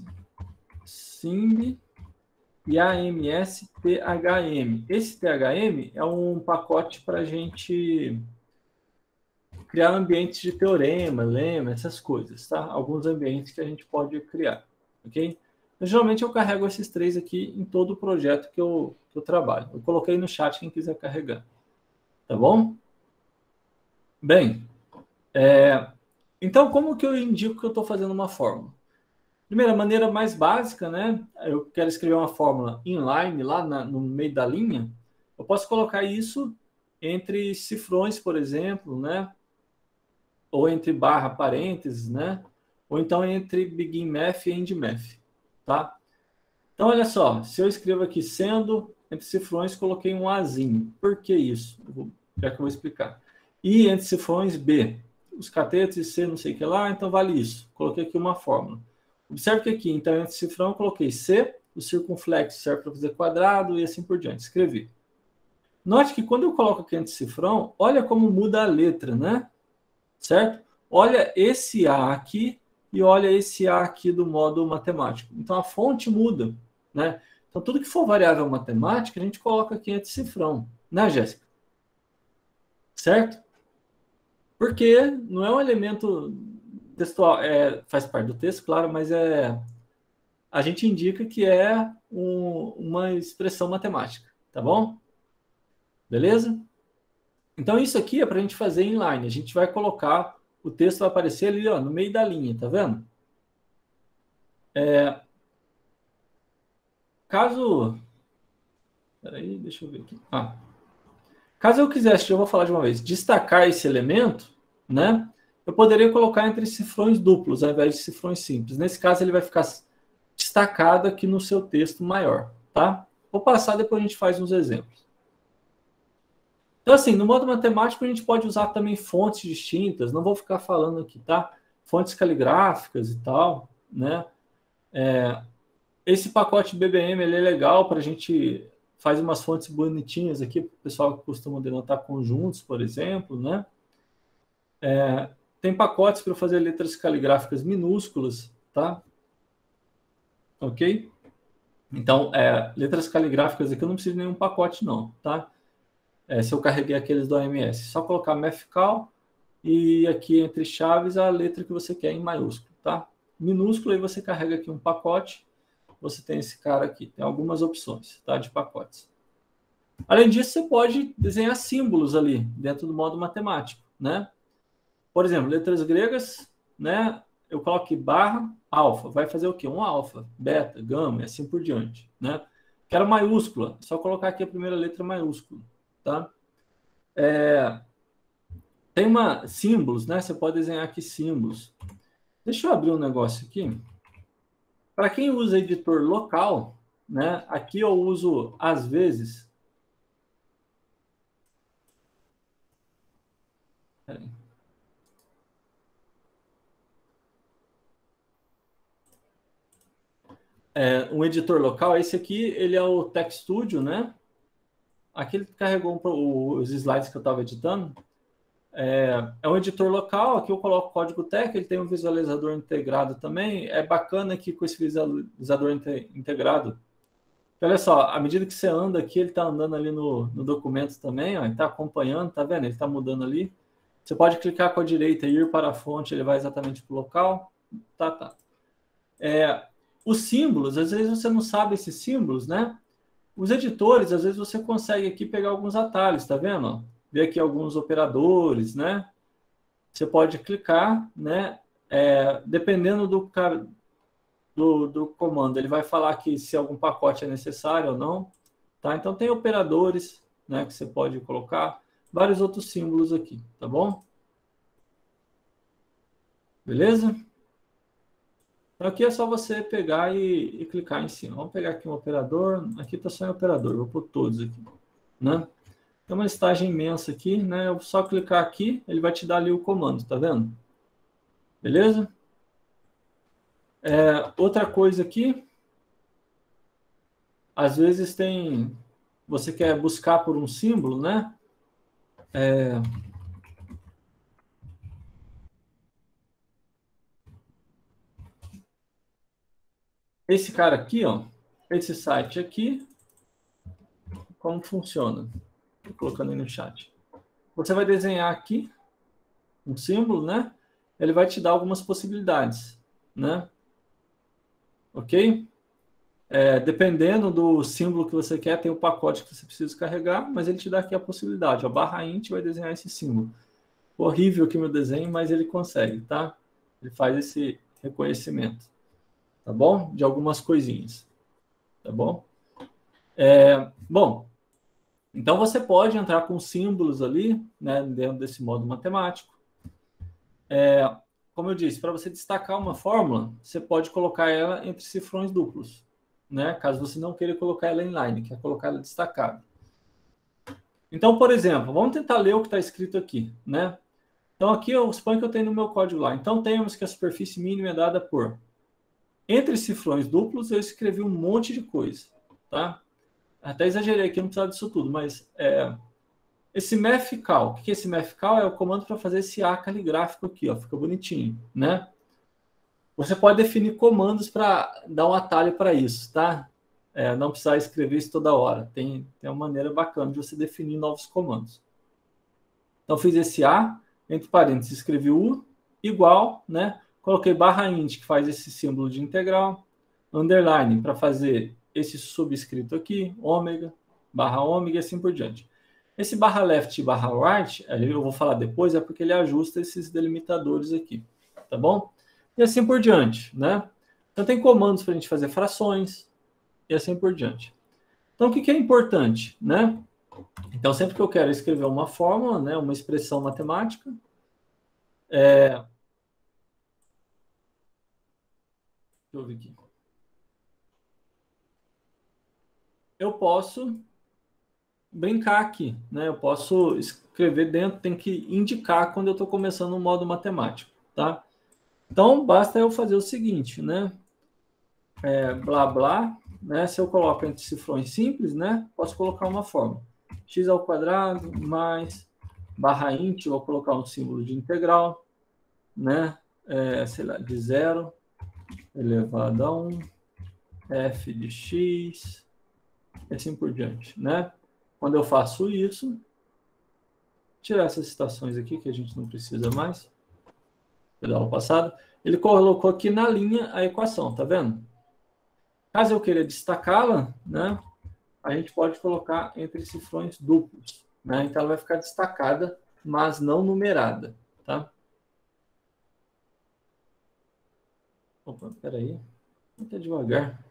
Sim e AMS THM. Esse THM é um pacote para a gente criar ambientes de teorema, lema, essas coisas, tá? Alguns ambientes que a gente pode criar, ok? Então, geralmente eu carrego esses 3 aqui em todo o projeto que eu trabalho. Eu coloquei no chat quem quiser carregar, tá bom? Bem, então como que eu indico que eu estou fazendo uma fórmula? Primeira maneira mais básica, né? Eu quero escrever uma fórmula inline lá no meio da linha. Eu posso colocar isso entre cifrões, por exemplo, né? Ou entre barra parênteses, né? Ou então entre begin math e end math, tá? Então, olha só, se eu escrevo aqui sendo, entre cifrões, coloquei um Azinho. Por que isso? Já que eu vou explicar. E entre cifrões, B. Os catetos, C, não sei o que lá, então vale isso. Coloquei aqui uma fórmula. Observe que aqui, então, entre cifrão, eu coloquei C, o circunflexo serve para fazer quadrado e assim por diante. Escrevi. Note que quando eu coloco aqui entre cifrão, olha como muda a letra, né? Certo? Olha esse A aqui e olha esse A aqui do modo matemático. Então, a fonte muda, né? Então, tudo que for variável matemática, a gente coloca aqui entre cifrão, né, Jéssica? Certo? Porque não é um elemento textual, faz parte do texto, claro, mas a gente indica que é uma expressão matemática, tá bom? Beleza? Então, isso aqui é para a gente fazer inline. A gente vai colocar, o texto vai aparecer ali, ó, no meio da linha, tá vendo? Caso... Peraí, deixa eu ver aqui. Caso eu quisesse, eu vou falar de uma vez, destacar esse elemento, né? Eu poderia colocar entre cifrões duplos, ao invés de cifrões simples. Nesse caso, ele vai ficar destacado aqui no seu texto maior, tá? Vou passar, depois a gente faz uns exemplos. Então, assim, no modo matemático, a gente pode usar também fontes distintas. Não vou ficar falando aqui, tá? Fontes caligráficas e tal, né? Esse pacote BBM, ele é legal para a gente faz umas fontes bonitinhas aqui, para o pessoal que costuma denotar conjuntos, por exemplo, né? Tem pacotes para fazer letras caligráficas minúsculas, tá? Ok? Então, letras caligráficas aqui eu não preciso de nenhum pacote, não, tá? Se eu carreguei aqueles do OMS, só colocar MEFCAL e aqui entre chaves a letra que você quer em maiúsculo, tá? Minúsculo, aí você carrega aqui um pacote, você tem esse cara aqui, tem algumas opções, tá? De pacotes. Além disso, você pode desenhar símbolos ali dentro do modo matemático, né? Por exemplo, letras gregas, né? Eu coloco aqui barra, alfa. Vai fazer o quê? Um alfa, beta, gama e assim por diante, né? Quero maiúscula. É só colocar aqui a primeira letra maiúscula, tá? Tem símbolos, né? Você pode desenhar aqui símbolos. Deixa eu abrir um negócio aqui. Para quem usa editor local, né? Aqui eu uso, às vezes... Peraí. Um editor local, esse aqui, ele é o Tech Studio, né? Aqui ele carregou os slides que eu estava editando. É um editor local, aqui eu coloco código Tech, ele tem um visualizador integrado também. É bacana aqui com esse visualizador integrado. Olha só, à medida que você anda aqui, ele está andando ali no documento também, ó, ele está acompanhando, tá vendo? Ele está mudando ali. Você pode clicar com a direita e ir para a fonte, ele vai exatamente para o local. Tá. Os símbolos, às vezes você não sabe esses símbolos, né? Os editores, às vezes você consegue aqui pegar alguns atalhos, tá vendo? Ver aqui alguns operadores, né? Você pode clicar, né? Dependendo do comando, ele vai falar aqui se algum pacote é necessário ou não, tá? Então tem operadores, né? Que você pode colocar, vários outros símbolos aqui, tá bom? Beleza? Então, aqui é só você pegar e clicar em cima. Vamos pegar aqui um operador. Aqui está só em operador. Vou pôr todos aqui, né? Tem uma listagem imensa aqui, né? Eu só clicar aqui, ele vai te dar ali o comando, tá vendo? Beleza? Outra coisa aqui. Às vezes você quer buscar por um símbolo, né? Esse cara aqui, ó, esse site aqui, como funciona? Estou colocando aí no chat. Você vai desenhar aqui um símbolo, né? Ele vai te dar algumas possibilidades, né? Ok? Dependendo do símbolo que você quer, tem o pacote que você precisa carregar, mas ele te dá aqui a possibilidade. A barra int vai desenhar esse símbolo. Horrível aqui meu desenho, mas ele consegue, tá? Ele faz esse reconhecimento, tá bom? De algumas coisinhas, tá bom? Bom, então você pode entrar com símbolos ali, né, dentro desse modo matemático. Como eu disse, para você destacar uma fórmula, você pode colocar ela entre cifrões duplos, né? Caso você não queira colocar ela inline, quer colocar ela destacada. Então, por exemplo, vamos tentar ler o que está escrito aqui, né? Então, aqui eu suponho que eu tenho no meu código lá. Então, temos que a superfície mínima é dada por... Entre cifrões duplos, eu escrevi um monte de coisa, tá? Até exagerei aqui, não precisava disso tudo, mas... Esse MEFCAL, o que é esse MEFCAL? É o comando para fazer esse A caligráfico aqui, ó, fica bonitinho, né? Você pode definir comandos para dar um atalho para isso, tá? Não precisar escrever isso toda hora. Tem uma maneira bacana de você definir novos comandos. Então, fiz esse A, entre parênteses, escrevi U, igual, né? Coloquei barra int, que faz esse símbolo de integral, underline, para fazer esse subscrito aqui, ômega, barra ômega e assim por diante. Esse barra left e barra right, eu vou falar depois, é porque ele ajusta esses delimitadores aqui, tá bom? E assim por diante, né? Então tem comandos para a gente fazer frações e assim por diante. Então o que é importante, né? Então sempre que eu quero escrever uma fórmula, né, uma expressão matemática, deixa eu ver aqui. Eu posso brincar aqui, né? Eu posso escrever dentro, tem que indicar quando eu estou começando um modo matemático, tá? Então, basta eu fazer o seguinte, né? Blá, blá, né, se eu coloco entre cifrões simples, né, posso colocar uma fórmula. X ao quadrado mais barra int, vou colocar um símbolo de integral, né, sei lá, de 0 elevado a 1, f de x, e assim por diante, né? Quando eu faço isso, tirar essas citações aqui, que a gente não precisa mais, da aula passada, ele colocou aqui na linha a equação, tá vendo? Caso eu queira destacá-la, né, a gente pode colocar entre cifrões duplos, né? Então ela vai ficar destacada, mas não numerada, tá? Opa, peraí. Muito devagar.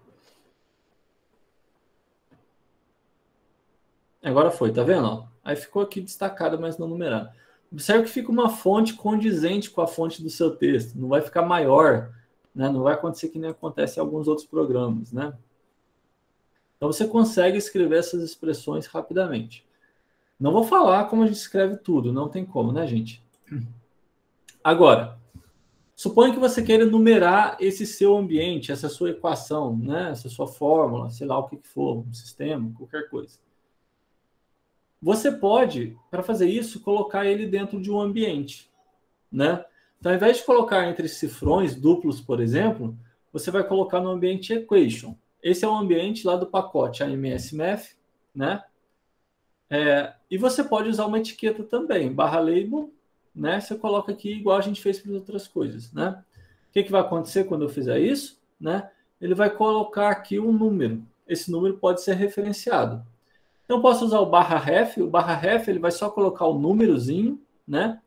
Agora foi, tá vendo? Ó? Aí ficou aqui destacada, mas não numerada. Observe que fica uma fonte condizente com a fonte do seu texto. Não vai ficar maior, né? Não vai acontecer que nem acontece em alguns outros programas, né? Então você consegue escrever essas expressões rapidamente. Não vou falar como a gente escreve tudo, não tem como, né, gente? Agora, suponha que você queira numerar esse seu ambiente, essa sua equação, né? Essa sua fórmula, sei lá o que for, um sistema, qualquer coisa. Você pode, para fazer isso, colocar ele dentro de um ambiente, né? Então, ao invés de colocar entre cifrões duplos, por exemplo, você vai colocar no ambiente equation. Esse é o ambiente lá do pacote AMSMath, né? E você pode usar uma etiqueta também, barra label, né? Você coloca aqui igual a gente fez para as outras coisas, né? O que vai acontecer quando eu fizer isso, né? Ele vai colocar aqui um número. Esse número pode ser referenciado. Então, eu posso usar o barra ref. O barra ref ele vai só colocar o númerozinho, né?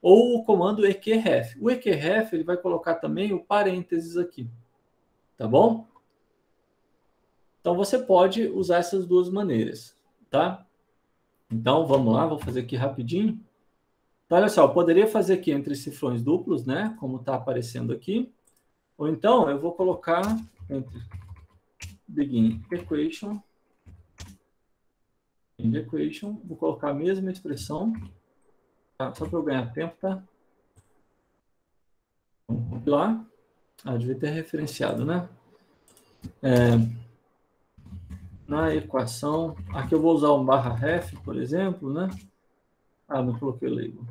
Ou o comando eqref. O eqref ele vai colocar também o parênteses aqui. Tá bom? Então, você pode usar essas duas maneiras, tá? Então, vamos lá, vou fazer aqui rapidinho. Então, olha só, eu poderia fazer aqui entre cifrões duplos, né? Como está aparecendo aqui. Ou então, eu vou colocar entre begin equation e equation, vou colocar a mesma expressão, tá? Só para eu ganhar tempo, tá? Vamos lá. Devia ter referenciado, né? Na equação, aqui eu vou usar um barra ref, por exemplo, né? Não coloquei label.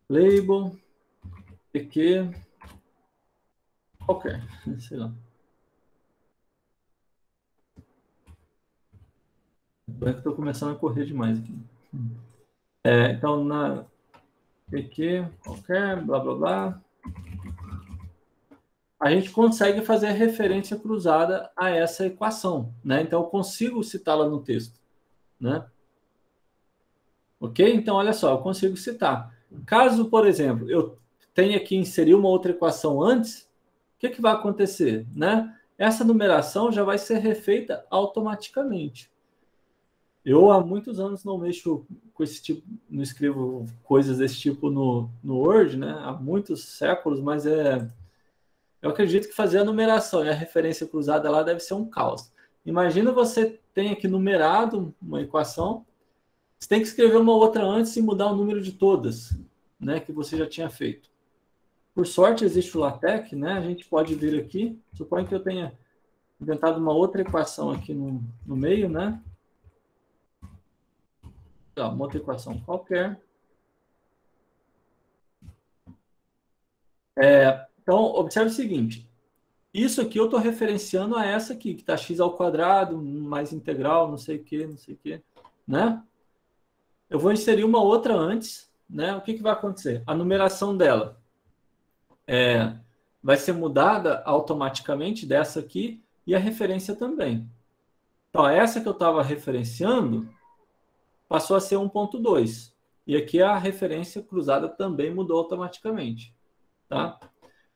Label, PQ, qualquer, sei lá. Agora que estou começando a correr demais aqui. Então, na PQ, qualquer, blá, blá, blá. A gente consegue fazer a referência cruzada a essa equação, né? Então, eu consigo citá-la no texto, né? Ok? Então, olha só, eu consigo citar. Caso, por exemplo, eu tenha que inserir uma outra equação antes, o que vai acontecer, né? Essa numeração já vai ser refeita automaticamente. Eu, há muitos anos, não mexo com esse tipo, não escrevo coisas desse tipo no Word, né? Há muitos séculos, mas eu acredito que fazer a numeração e a referência cruzada lá deve ser um caos. Imagina você tem aqui numerado uma equação, você tem que escrever uma outra antes e mudar o número de todas, né? Que você já tinha feito. Por sorte, existe o LaTeX, né? A gente pode vir aqui, suponho que eu tenha inventado uma outra equação aqui no meio, né? Uma outra equação qualquer. Então, observe o seguinte. Isso aqui eu estou referenciando a essa aqui, que está x ao quadrado, mais integral, não sei o que, né? Eu vou inserir uma outra antes, né? O que vai acontecer? A numeração dela vai ser mudada automaticamente dessa aqui e a referência também. Então, essa que eu estava referenciando passou a ser 1.2. E aqui a referência cruzada também mudou automaticamente. Tá?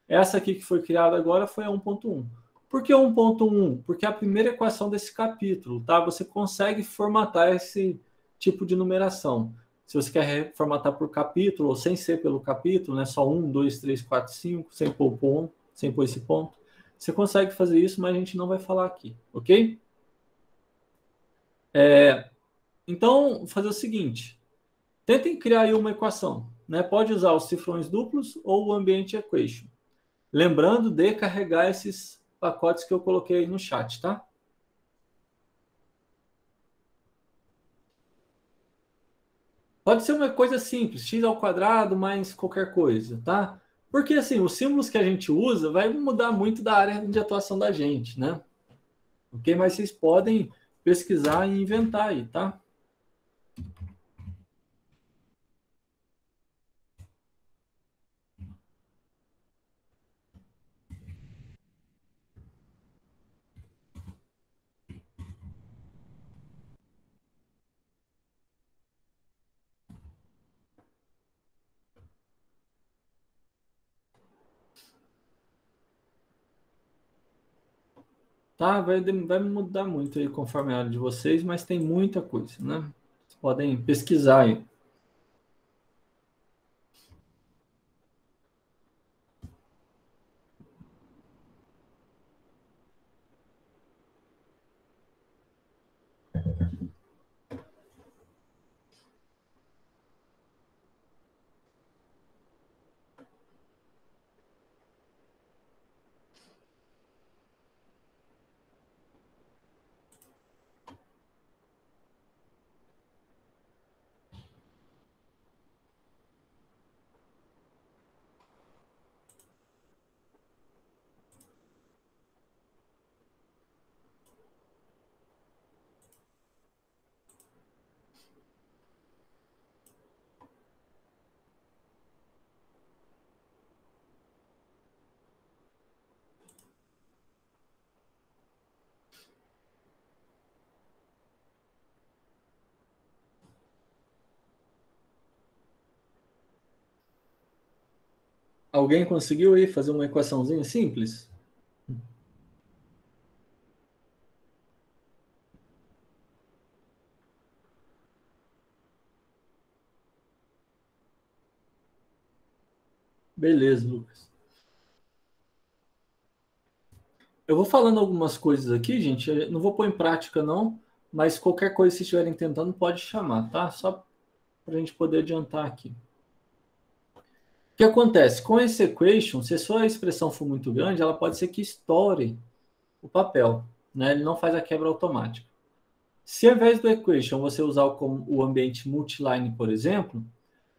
Essa aqui que foi criada agora foi a 1.1. Por que 1.1? Porque é a primeira equação desse capítulo. Tá? Você consegue formatar esse tipo de numeração. Se você quer formatar por capítulo, ou sem ser pelo capítulo, né? Só 1, 2, 3, 4, 5, sem pôr ponto, sem pôr esse ponto. Você consegue fazer isso, mas a gente não vai falar aqui, ok? Então, vou fazer o seguinte. Tentem criar aí uma equação. Né? Pode usar os cifrões duplos ou o ambiente equation. Lembrando de carregar esses pacotes que eu coloquei aí no chat, tá? Pode ser uma coisa simples, x ao quadrado mais qualquer coisa, tá? Porque, assim, os símbolos que a gente usa vai mudar muito da área de atuação da gente, né? Ok? Mas vocês podem pesquisar e inventar aí, tá? Tá? Vai mudar muito aí conforme a área de vocês, mas tem muita coisa, né? Vocês podem pesquisar aí. Alguém conseguiu aí fazer uma equaçãozinha simples? Beleza, Lucas. Eu vou falando algumas coisas aqui, gente. Eu não vou pôr em prática, não, mas qualquer coisa que vocês estiverem tentando, pode chamar, tá? Só para a gente poder adiantar aqui. O que acontece? Com esse equation, se a sua expressão for muito grande, ela pode ser que estoure o papel, né? Ele não faz a quebra automática. Se ao invés do equation você usar o ambiente multiline, por exemplo,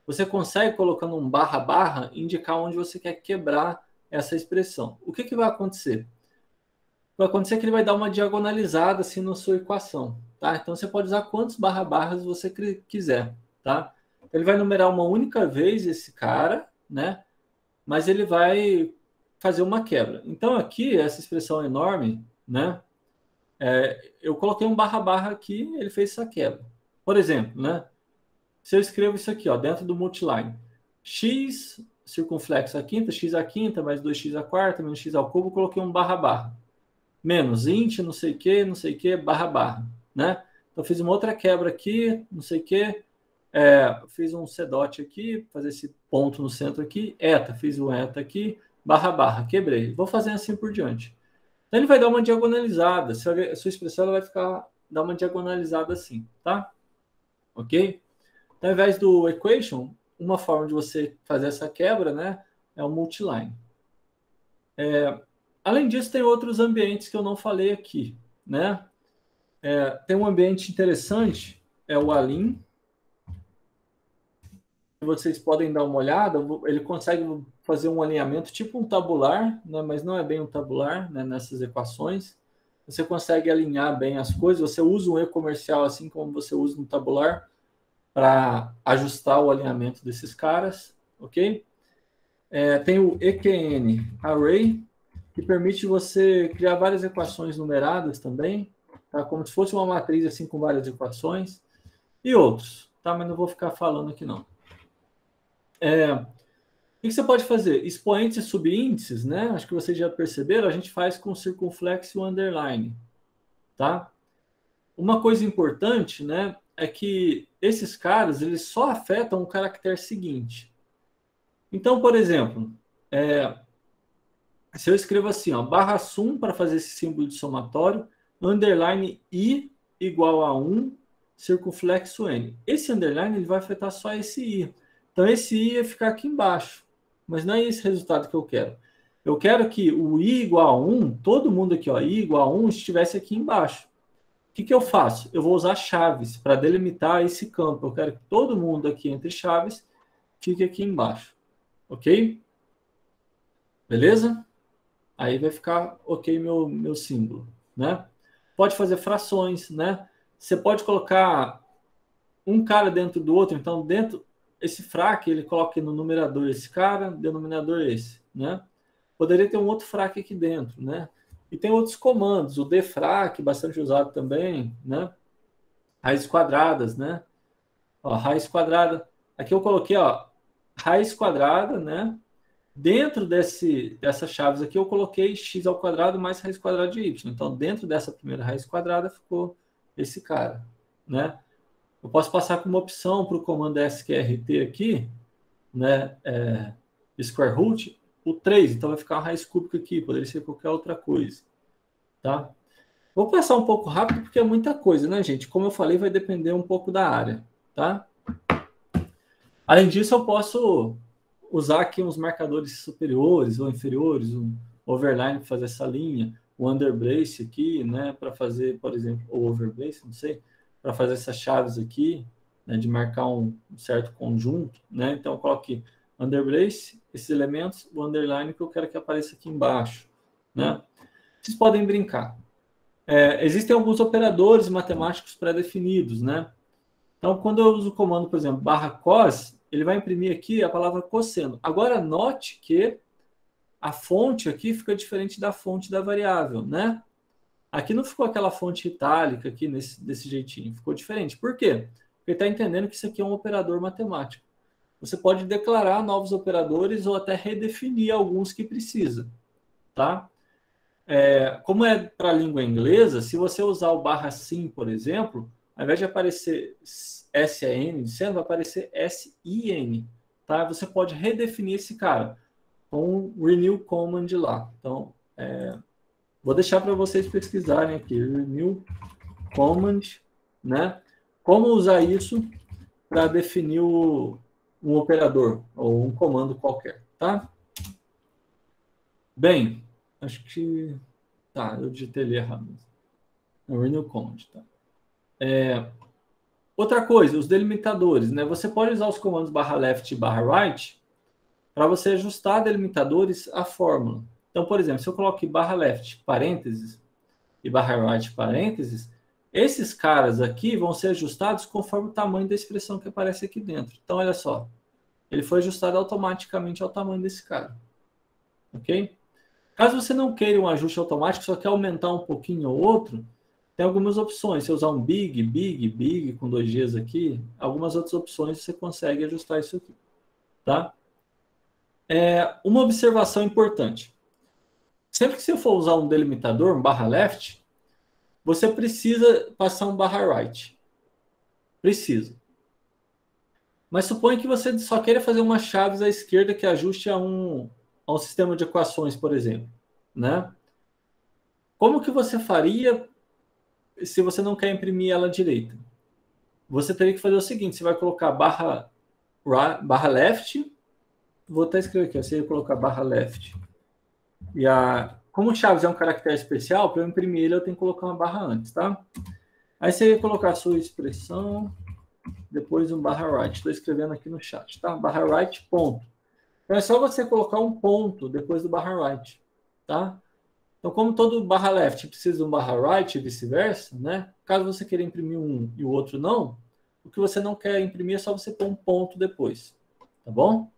você consegue, colocando um barra barra, indicar onde você quer quebrar essa expressão. O que vai acontecer? Vai acontecer que ele vai dar uma diagonalizada assim na sua equação, tá? Então você pode usar quantos barra barras você quiser, tá? Então, ele vai numerar uma única vez esse cara, né? Mas ele vai fazer uma quebra. Então aqui, essa expressão enorme, né? Eu coloquei um barra barra aqui, ele fez essa quebra. Por exemplo, né? Se eu escrevo isso aqui, ó, dentro do multiline, x circunflexo à quinta, x à quinta, mais 2x à quarta, menos x ao cubo, coloquei um barra barra. Menos int, não sei o que, barra barra, né? Então fiz uma outra quebra aqui, não sei o que, fiz um c dot aqui, fazer esse ponto no centro aqui, eta, fiz o eta aqui, barra barra, quebrei. Vou fazer assim por diante. Então ele vai dar uma diagonalizada, a sua expressão ela vai dar uma diagonalizada assim, tá? Ok? Então, ao invés do equation, uma forma de você fazer essa quebra, né, é o multiline. Além disso, tem outros ambientes que eu não falei aqui, né? Tem um ambiente interessante, é o align. Vocês podem dar uma olhada, ele consegue fazer um alinhamento tipo um tabular, né, mas não é bem um tabular, né, nessas equações. Você consegue alinhar bem as coisas, você usa um e-comercial assim como você usa no tabular, para ajustar o alinhamento desses caras, ok? Tem o EQN Array, que permite você criar várias equações numeradas também, tá? Como se fosse uma matriz assim com várias equações, e outros, tá? Mas não vou ficar falando aqui não. O que você pode fazer? Expoentes e subíndices, né? Acho que vocês já perceberam, a gente faz com circunflexo e underline, tá? Uma coisa importante, né, é que esses caras, eles só afetam o caractere seguinte. Então, por exemplo, se eu escrevo assim, ó, barra sum para fazer esse símbolo de somatório, underline i igual a 1, circunflexo n. Esse underline ele vai afetar só esse i. Então, esse i ia ficar aqui embaixo. Mas não é esse resultado que eu quero. Eu quero que o i igual a 1, todo mundo aqui, ó, i igual a 1, estivesse aqui embaixo. O que eu faço? Eu vou usar chaves para delimitar esse campo. Eu quero que todo mundo aqui entre chaves fique aqui embaixo. Ok? Beleza? Aí vai ficar ok meu símbolo, né? Pode fazer frações, né? Você pode colocar um cara dentro do outro. Então, dentro esse frac, ele coloca no numerador esse cara, denominador esse, né? Poderia ter um outro frac aqui dentro, né? E tem outros comandos, o dfrac, bastante usado também, né? Raízes quadradas, né? Ó, raiz quadrada. Aqui eu coloquei, ó, raiz quadrada, né? Dentro dessas chaves aqui eu coloquei x ao quadrado mais raiz quadrada de y. Então, dentro dessa primeira raiz quadrada ficou esse cara, né? Eu posso passar como opção para o comando sqrt aqui, né? Square root, o 3. Então, vai ficar uma raiz cúbica aqui. Poderia ser qualquer outra coisa, tá? Vou passar um pouco rápido porque é muita coisa, né, gente? Como eu falei, vai depender um pouco da área, tá? Além disso, eu posso usar aqui uns marcadores superiores ou inferiores, um overline para fazer essa linha, o underbrace aqui, né, para fazer, por exemplo, ou overbrace, não sei, para fazer essas chaves aqui, né, de marcar um certo conjunto, né? Então, eu coloco aqui underbrace, esses elementos, o underline que eu quero que apareça aqui embaixo, né? Vocês podem brincar. Existem alguns operadores matemáticos pré-definidos, né? Então, quando eu uso o comando, por exemplo, /cos, ele vai imprimir aqui a palavra cosseno. Agora, note que a fonte aqui fica diferente da fonte da variável, né? Aqui não ficou aquela fonte itálica aqui desse jeitinho, ficou diferente. Por quê? Porque está entendendo que isso aqui é um operador matemático. Você pode declarar novos operadores ou até redefinir alguns que precisa, tá? Como é para a língua inglesa, se você usar o /sim, por exemplo, ao invés de aparecer SN de seno, vai aparecer SIN. Tá? Você pode redefinir esse cara com o renew command lá. Então, vou deixar para vocês pesquisarem aqui, renew command, né? Como usar isso para definir um operador ou um comando qualquer, tá? Bem, acho que... Tá, eu digitei ali errado. É o renew command, tá? Outra coisa, os delimitadores, né? Você pode usar os comandos /left e /right para você ajustar delimitadores à fórmula. Então, por exemplo, se eu coloco aqui /left, parênteses, e /right, parênteses, esses caras aqui vão ser ajustados conforme o tamanho da expressão que aparece aqui dentro. Então, olha só, ele foi ajustado automaticamente ao tamanho desse cara. Ok? Caso você não queira um ajuste automático, só quer aumentar um pouquinho ou outro, tem algumas opções. Se usar um big, com 2 Gs aqui, algumas outras opções você consegue ajustar isso aqui. Tá? Uma observação importante. Sempre que você for usar um delimitador, um /left, você precisa passar um /right. Precisa. Mas suponha que você só queira fazer umas chaves à esquerda que ajuste a um sistema de equações, por exemplo. Né? Como que você faria se você não quer imprimir ela direita? Você teria que fazer o seguinte, você vai colocar /left, vou até escrever aqui, você vai colocar /left. E como chaves é um caractere especial, para eu imprimir ele eu tenho que colocar uma barra antes, tá? Aí você vai colocar a sua expressão, depois um /right, estou escrevendo aqui no chat, tá? /right, ponto. Então é só você colocar um ponto depois do /right, tá? Então, como todo /left precisa de um /right e vice-versa, né? Caso você queira imprimir um e o outro não, o que você não quer imprimir é só você pôr um ponto depois, tá bom?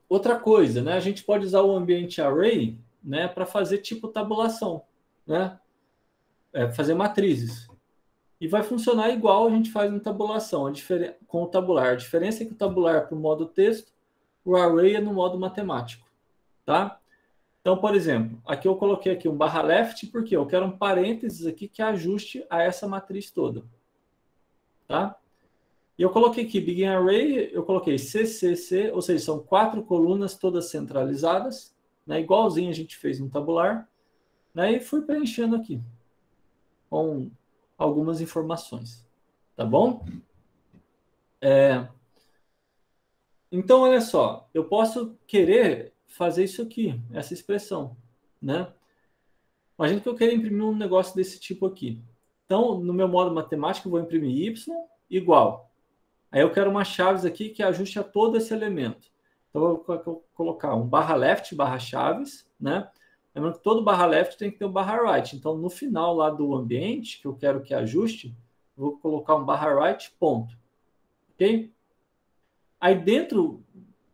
Outra coisa, né? A gente pode usar o ambiente array, né, para fazer tipo tabulação, né? Fazer matrizes. E vai funcionar igual a gente faz em tabulação, com o tabular. A diferença é que o tabular é para o modo texto, o array é no modo matemático, tá? Então, por exemplo, aqui eu coloquei aqui um /left porque eu quero um parênteses aqui que ajuste a essa matriz toda. Tá? E eu coloquei aqui begin array, eu coloquei CCC, ou seja, são 4 colunas todas centralizadas, né, igualzinho a gente fez no tabular, né, e fui preenchendo aqui com algumas informações. Tá bom? Então, olha só, eu posso querer fazer isso aqui, essa expressão, né? Imagina que eu quero imprimir um negócio desse tipo aqui. Então, no meu modo matemático, eu vou imprimir y igual. Aí eu quero uma chaves aqui que ajuste a todo esse elemento. Então, eu vou colocar um barra left, barra chaves, né? Lembrando que todo barra left tem que ter um barra right. Então, no final lá do ambiente, que eu quero que ajuste, eu vou colocar um barra right, ponto. Ok? Aí dentro,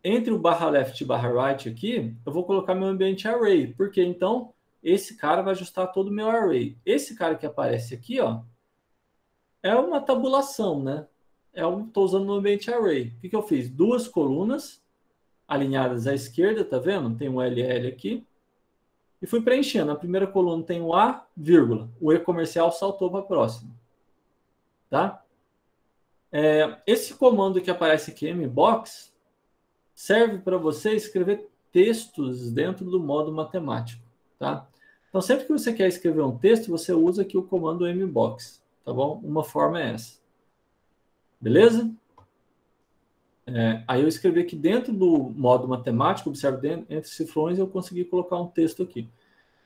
entre o barra left e barra right aqui, eu vou colocar meu ambiente array. Porque então, esse cara vai ajustar todo o meu array. Esse cara que aparece aqui, ó, é uma tabulação, né? Estou usando no ambiente array. O que eu fiz? Duas colunas alinhadas à esquerda, tá vendo? Tem um LL aqui. E fui preenchendo. A primeira coluna tem o A, vírgula. O E comercial saltou para a próxima. Tá? Esse comando que aparece aqui, mbox, serve para você escrever textos dentro do modo matemático. Tá? Então, sempre que você quer escrever um texto, você usa aqui o comando mbox. Tá bom? Uma forma é essa. Beleza? Aí eu escrevi aqui dentro do modo matemático, observe, entre cifrões, eu consegui colocar um texto aqui.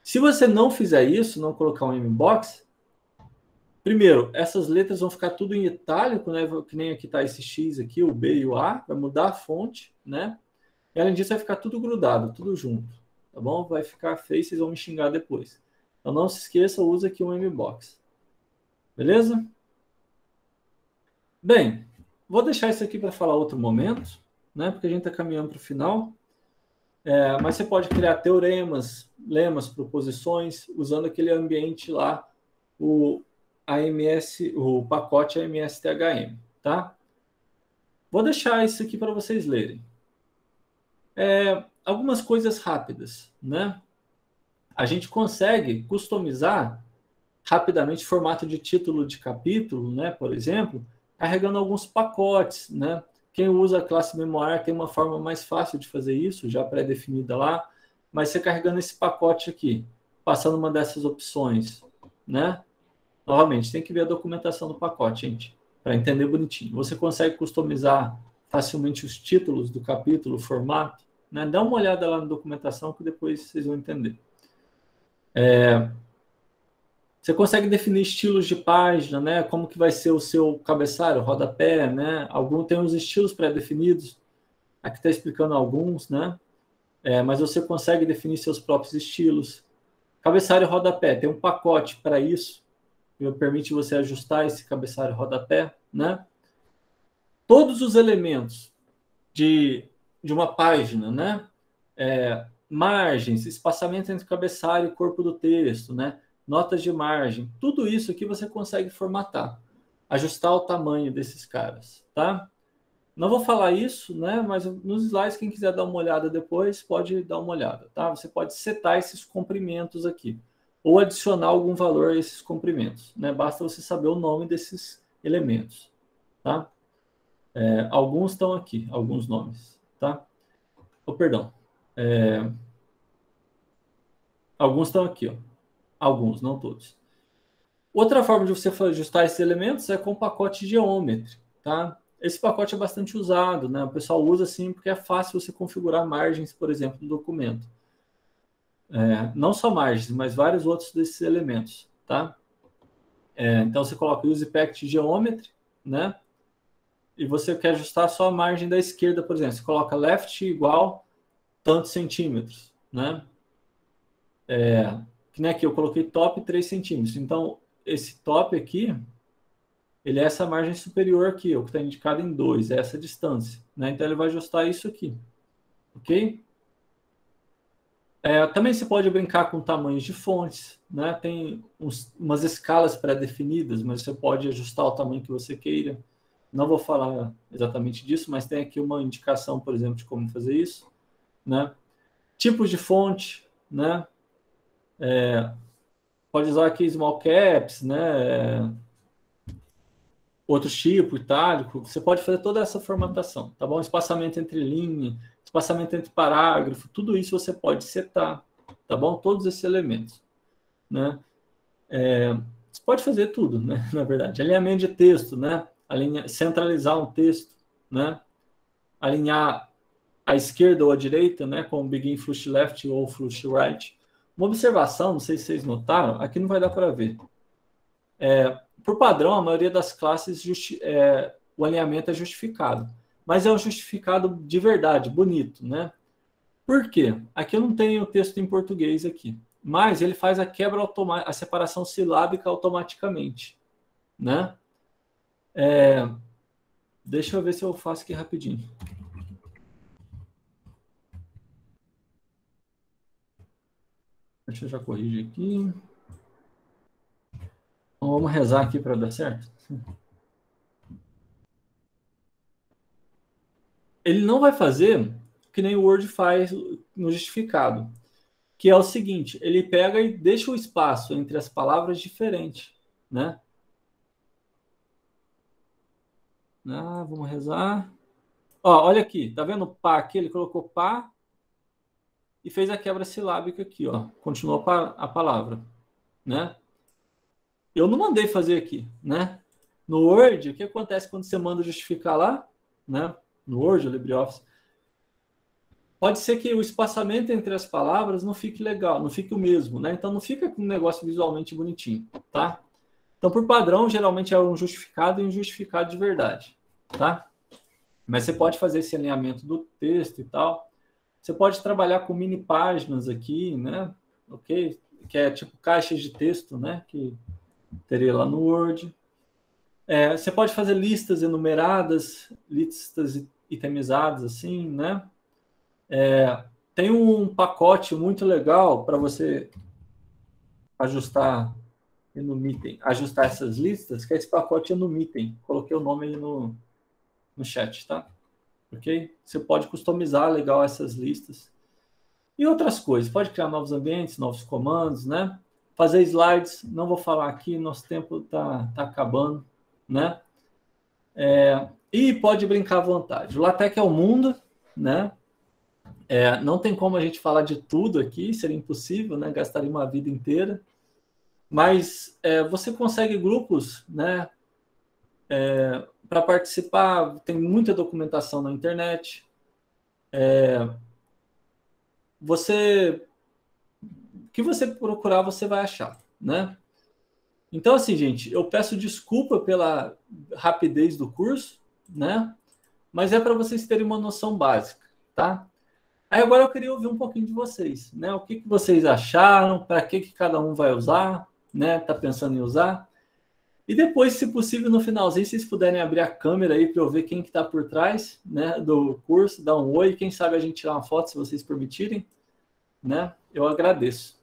Se você não fizer isso, não colocar um mbox, primeiro, essas letras vão ficar tudo em itálico, né? Que nem aqui está esse X aqui, o B e o A, vai mudar a fonte, né? E além disso, vai ficar tudo grudado, tudo junto, tá bom? Vai ficar feio, vocês vão me xingar depois. Então não se esqueça, usa aqui um mbox. Beleza? Bem, vou deixar isso aqui para falar outro momento, né? Porque a gente está caminhando para o final. Mas você pode criar teoremas, lemas, proposições, usando aquele ambiente lá, o pacote AMS-THM, tá? Vou deixar isso aqui para vocês lerem. Algumas coisas rápidas, né? A gente consegue customizar rapidamente formato de título de capítulo, né? Por exemplo, carregando alguns pacotes, né? Quem usa a classe memoir tem uma forma mais fácil de fazer isso, já pré-definida lá, mas você carregando esse pacote aqui, passando uma dessas opções, né? Novamente, tem que ver a documentação do pacote, gente, para entender bonitinho. Você consegue customizar facilmente os títulos do capítulo, o formato, né? Dá uma olhada lá na documentação que depois vocês vão entender. Você consegue definir estilos de página, né? Como que vai ser o seu cabeçalho, rodapé, né? Alguns tem os estilos pré-definidos. Aqui está explicando alguns, né? Mas você consegue definir seus próprios estilos. Cabeçalho e rodapé, tem um pacote para isso, que permite você ajustar esse cabeçalho e rodapé, né? Todos os elementos de uma página, né? Margens, espaçamento entre cabeçalho e corpo do texto, né? Notas de margem, tudo isso aqui você consegue formatar, ajustar o tamanho desses caras, tá? Não vou falar isso, né? Mas nos slides, quem quiser dar uma olhada depois, pode dar uma olhada, tá? Você pode setar esses comprimentos aqui, ou adicionar algum valor a esses comprimentos, né? Basta você saber o nome desses elementos, tá? Alguns estão aqui, alguns nomes, tá? Perdão. Alguns estão aqui, ó. Alguns, não todos. Outra forma de você ajustar esses elementos é com o pacote Geometry, tá? Esse pacote é bastante usado, né? O pessoal usa assim porque é fácil você configurar margens, por exemplo, do documento. Não só margens, mas vários outros desses elementos, tá? Então você coloca Use Package Geometry, né? E você quer ajustar só a margem da esquerda, por exemplo. Você coloca left igual tantos centímetros, né? Que nem aqui eu coloquei top 3 centímetros. Então, esse top aqui, ele é essa margem superior aqui, o que está indicado em 2, é essa distância, né? Então, ele vai ajustar isso aqui, ok? Também você pode brincar com tamanhos de fontes, né? Tem umas escalas pré-definidas, mas você pode ajustar o tamanho que você queira. Não vou falar exatamente disso, mas tem aqui uma indicação, por exemplo, de como fazer isso, né? Tipos de fonte, né? Pode usar aqui small caps, né? Outros tipos, itálico. Você pode fazer toda essa formatação, tá bom? Espaçamento entre linha, espaçamento entre parágrafo, tudo isso você pode setar, tá bom? Todos esses elementos, né? Você pode fazer tudo, né? Na verdade, alinhamento de texto, né? Centralizar um texto, né? alinhar à esquerda ou à direita, né, com o begin flush left ou flush right. Uma observação, não sei se vocês notaram, aqui não vai dar para ver. Por padrão, a maioria das classes o alinhamento é justificado, mas é um justificado de verdade, bonito, né? Por quê? Aqui eu não tenho o texto em português aqui, mas ele faz a quebra automática, a separação silábica automaticamente, né? Deixa eu ver se eu faço aqui rapidinho. Deixa eu já corrigir aqui. Então, vamos rezar aqui para dar certo. Ele não vai fazer que nem o Word faz no justificado, que é o seguinte, ele pega e deixa o espaço entre as palavras diferente, né? Vamos rezar. Ó, olha aqui, tá vendo o pá aqui? Ele colocou pá e fez a quebra silábica aqui, ó. Continuou a palavra, né? Eu não mandei fazer aqui, né? No Word, o que acontece quando você manda justificar lá, né? No Word, no LibreOffice, pode ser que o espaçamento entre as palavras não fique legal, não fique o mesmo, né? Então não fica com um negócio visualmente bonitinho, tá? Então, por padrão, geralmente é um justificado e um justificado de verdade, tá? Mas você pode fazer esse alinhamento do texto e tal. Você pode trabalhar com mini páginas aqui, né? Ok? Que é tipo caixas de texto, né? Que teria lá no Word. Você pode fazer listas enumeradas, listas itemizadas, assim, né? Tem um pacote muito legal para você ajustar essas listas, que é esse pacote Enumitem. Coloquei o nome aí no chat, tá? Ok? Você pode customizar legal essas listas. E outras coisas. Pode criar novos ambientes, novos comandos, né? Fazer slides. Não vou falar aqui, nosso tempo tá acabando, né? E pode brincar à vontade. O LaTeX é o mundo, né? Não tem como a gente falar de tudo aqui, seria impossível, né? Gastaria uma vida inteira. Mas você consegue grupos, né? Para participar, tem muita documentação na internet. O que você procurar, você vai achar, né? Então, assim, gente, eu peço desculpa pela rapidez do curso, né? Mas é para vocês terem uma noção básica, tá? Aí agora eu queria ouvir um pouquinho de vocês, né? O que vocês acharam, para que cada um vai usar, né? Tá pensando em usar? E depois, se possível, no finalzinho, se vocês puderem abrir a câmera aí para eu ver quem que tá por trás, né, do curso, dar um oi, quem sabe a gente tirar uma foto, se vocês permitirem, né? Eu agradeço.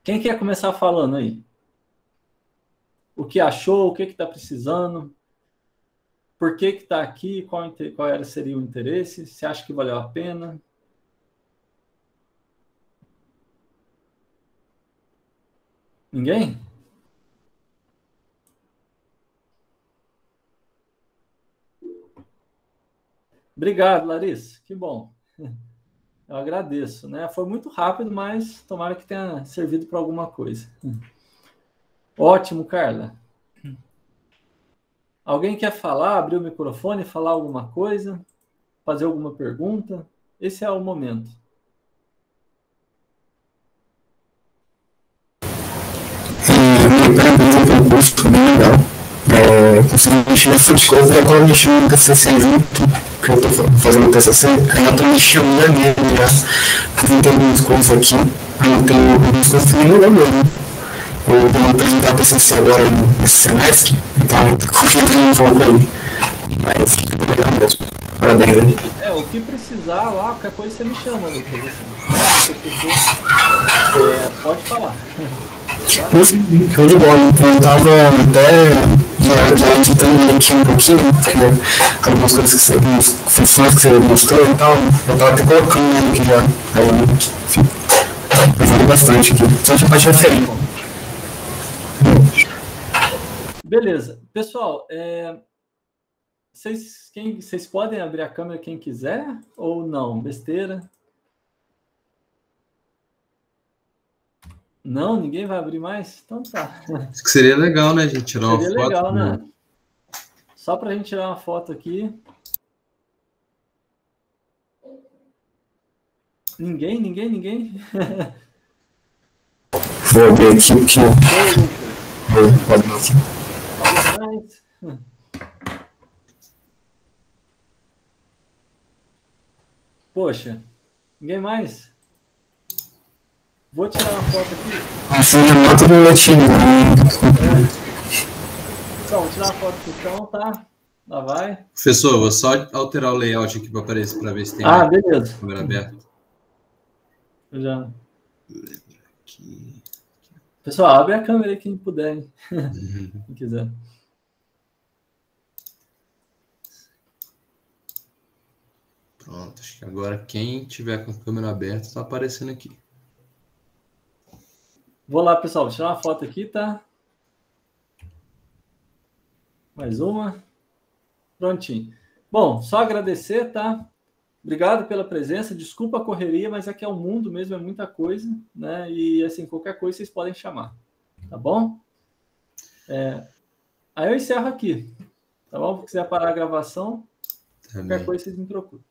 Quem quer começar falando aí? O que achou, o que está precisando, por que está aqui, qual seria o interesse, se acha que valeu a pena. Ninguém? Obrigado, Larissa, que bom. Eu agradeço, né? Foi muito rápido, mas tomara que tenha servido para alguma coisa. Ótimo, Carla. Alguém quer falar, abrir o microfone, falar alguma coisa, fazer alguma pergunta? Esse é o momento. Pelo curso, bem legal. Consegui mexer bastante coisa, agora mexendo no TCC junto, que eu tô fazendo o TCC, aí eu tô mexendo na minha já, tentando algumas coisas aqui, aí eu tenho algumas coisas bem legal mesmo. Eu vou apresentar o TCC agora nesse semestre, então confio que eu não falo com ele, mas é legal mesmo. Parabéns, hein? O que precisar lá, qualquer coisa você me chama, Lucas. Pode falar. Show de bola, então eu tava até já editando aqui um pouquinho, algumas coisas funções que você mostrou e tal, eu tava até colocando aqui já, aí enfim, ajuda bastante aqui, só que pode referir. Beleza, pessoal, vocês podem abrir a câmera quem quiser ou não? Besteira? Não, ninguém vai abrir mais? Então tá. Acho que seria legal, né, gente? Tirar uma foto. Seria legal, né? Só para a gente tirar uma foto aqui. Ninguém? Vou abrir aqui o que pode ver aqui. Poxa, ninguém mais? Vou tirar uma foto aqui. Assim, anota no latim. Então, vou tirar uma foto aqui então, tá? Lá vai. Professor, vou só alterar o layout aqui para aparecer, para ver se tem beleza. câmera aberta. Eu já. Pessoal, abre a câmera aí quem puder, hein? Quem quiser. Pronto, acho que agora quem tiver com a câmera aberta está aparecendo aqui. Vou lá, pessoal, vou tirar uma foto aqui, tá? Mais uma. Prontinho. Bom, só agradecer, tá? Obrigado pela presença. Desculpa a correria, mas aqui é o mundo mesmo, é muita coisa, né? E, assim, qualquer coisa vocês podem chamar, tá bom? Aí eu encerro aqui, tá bom? Se quiser parar a gravação, qualquer coisa vocês me procuram.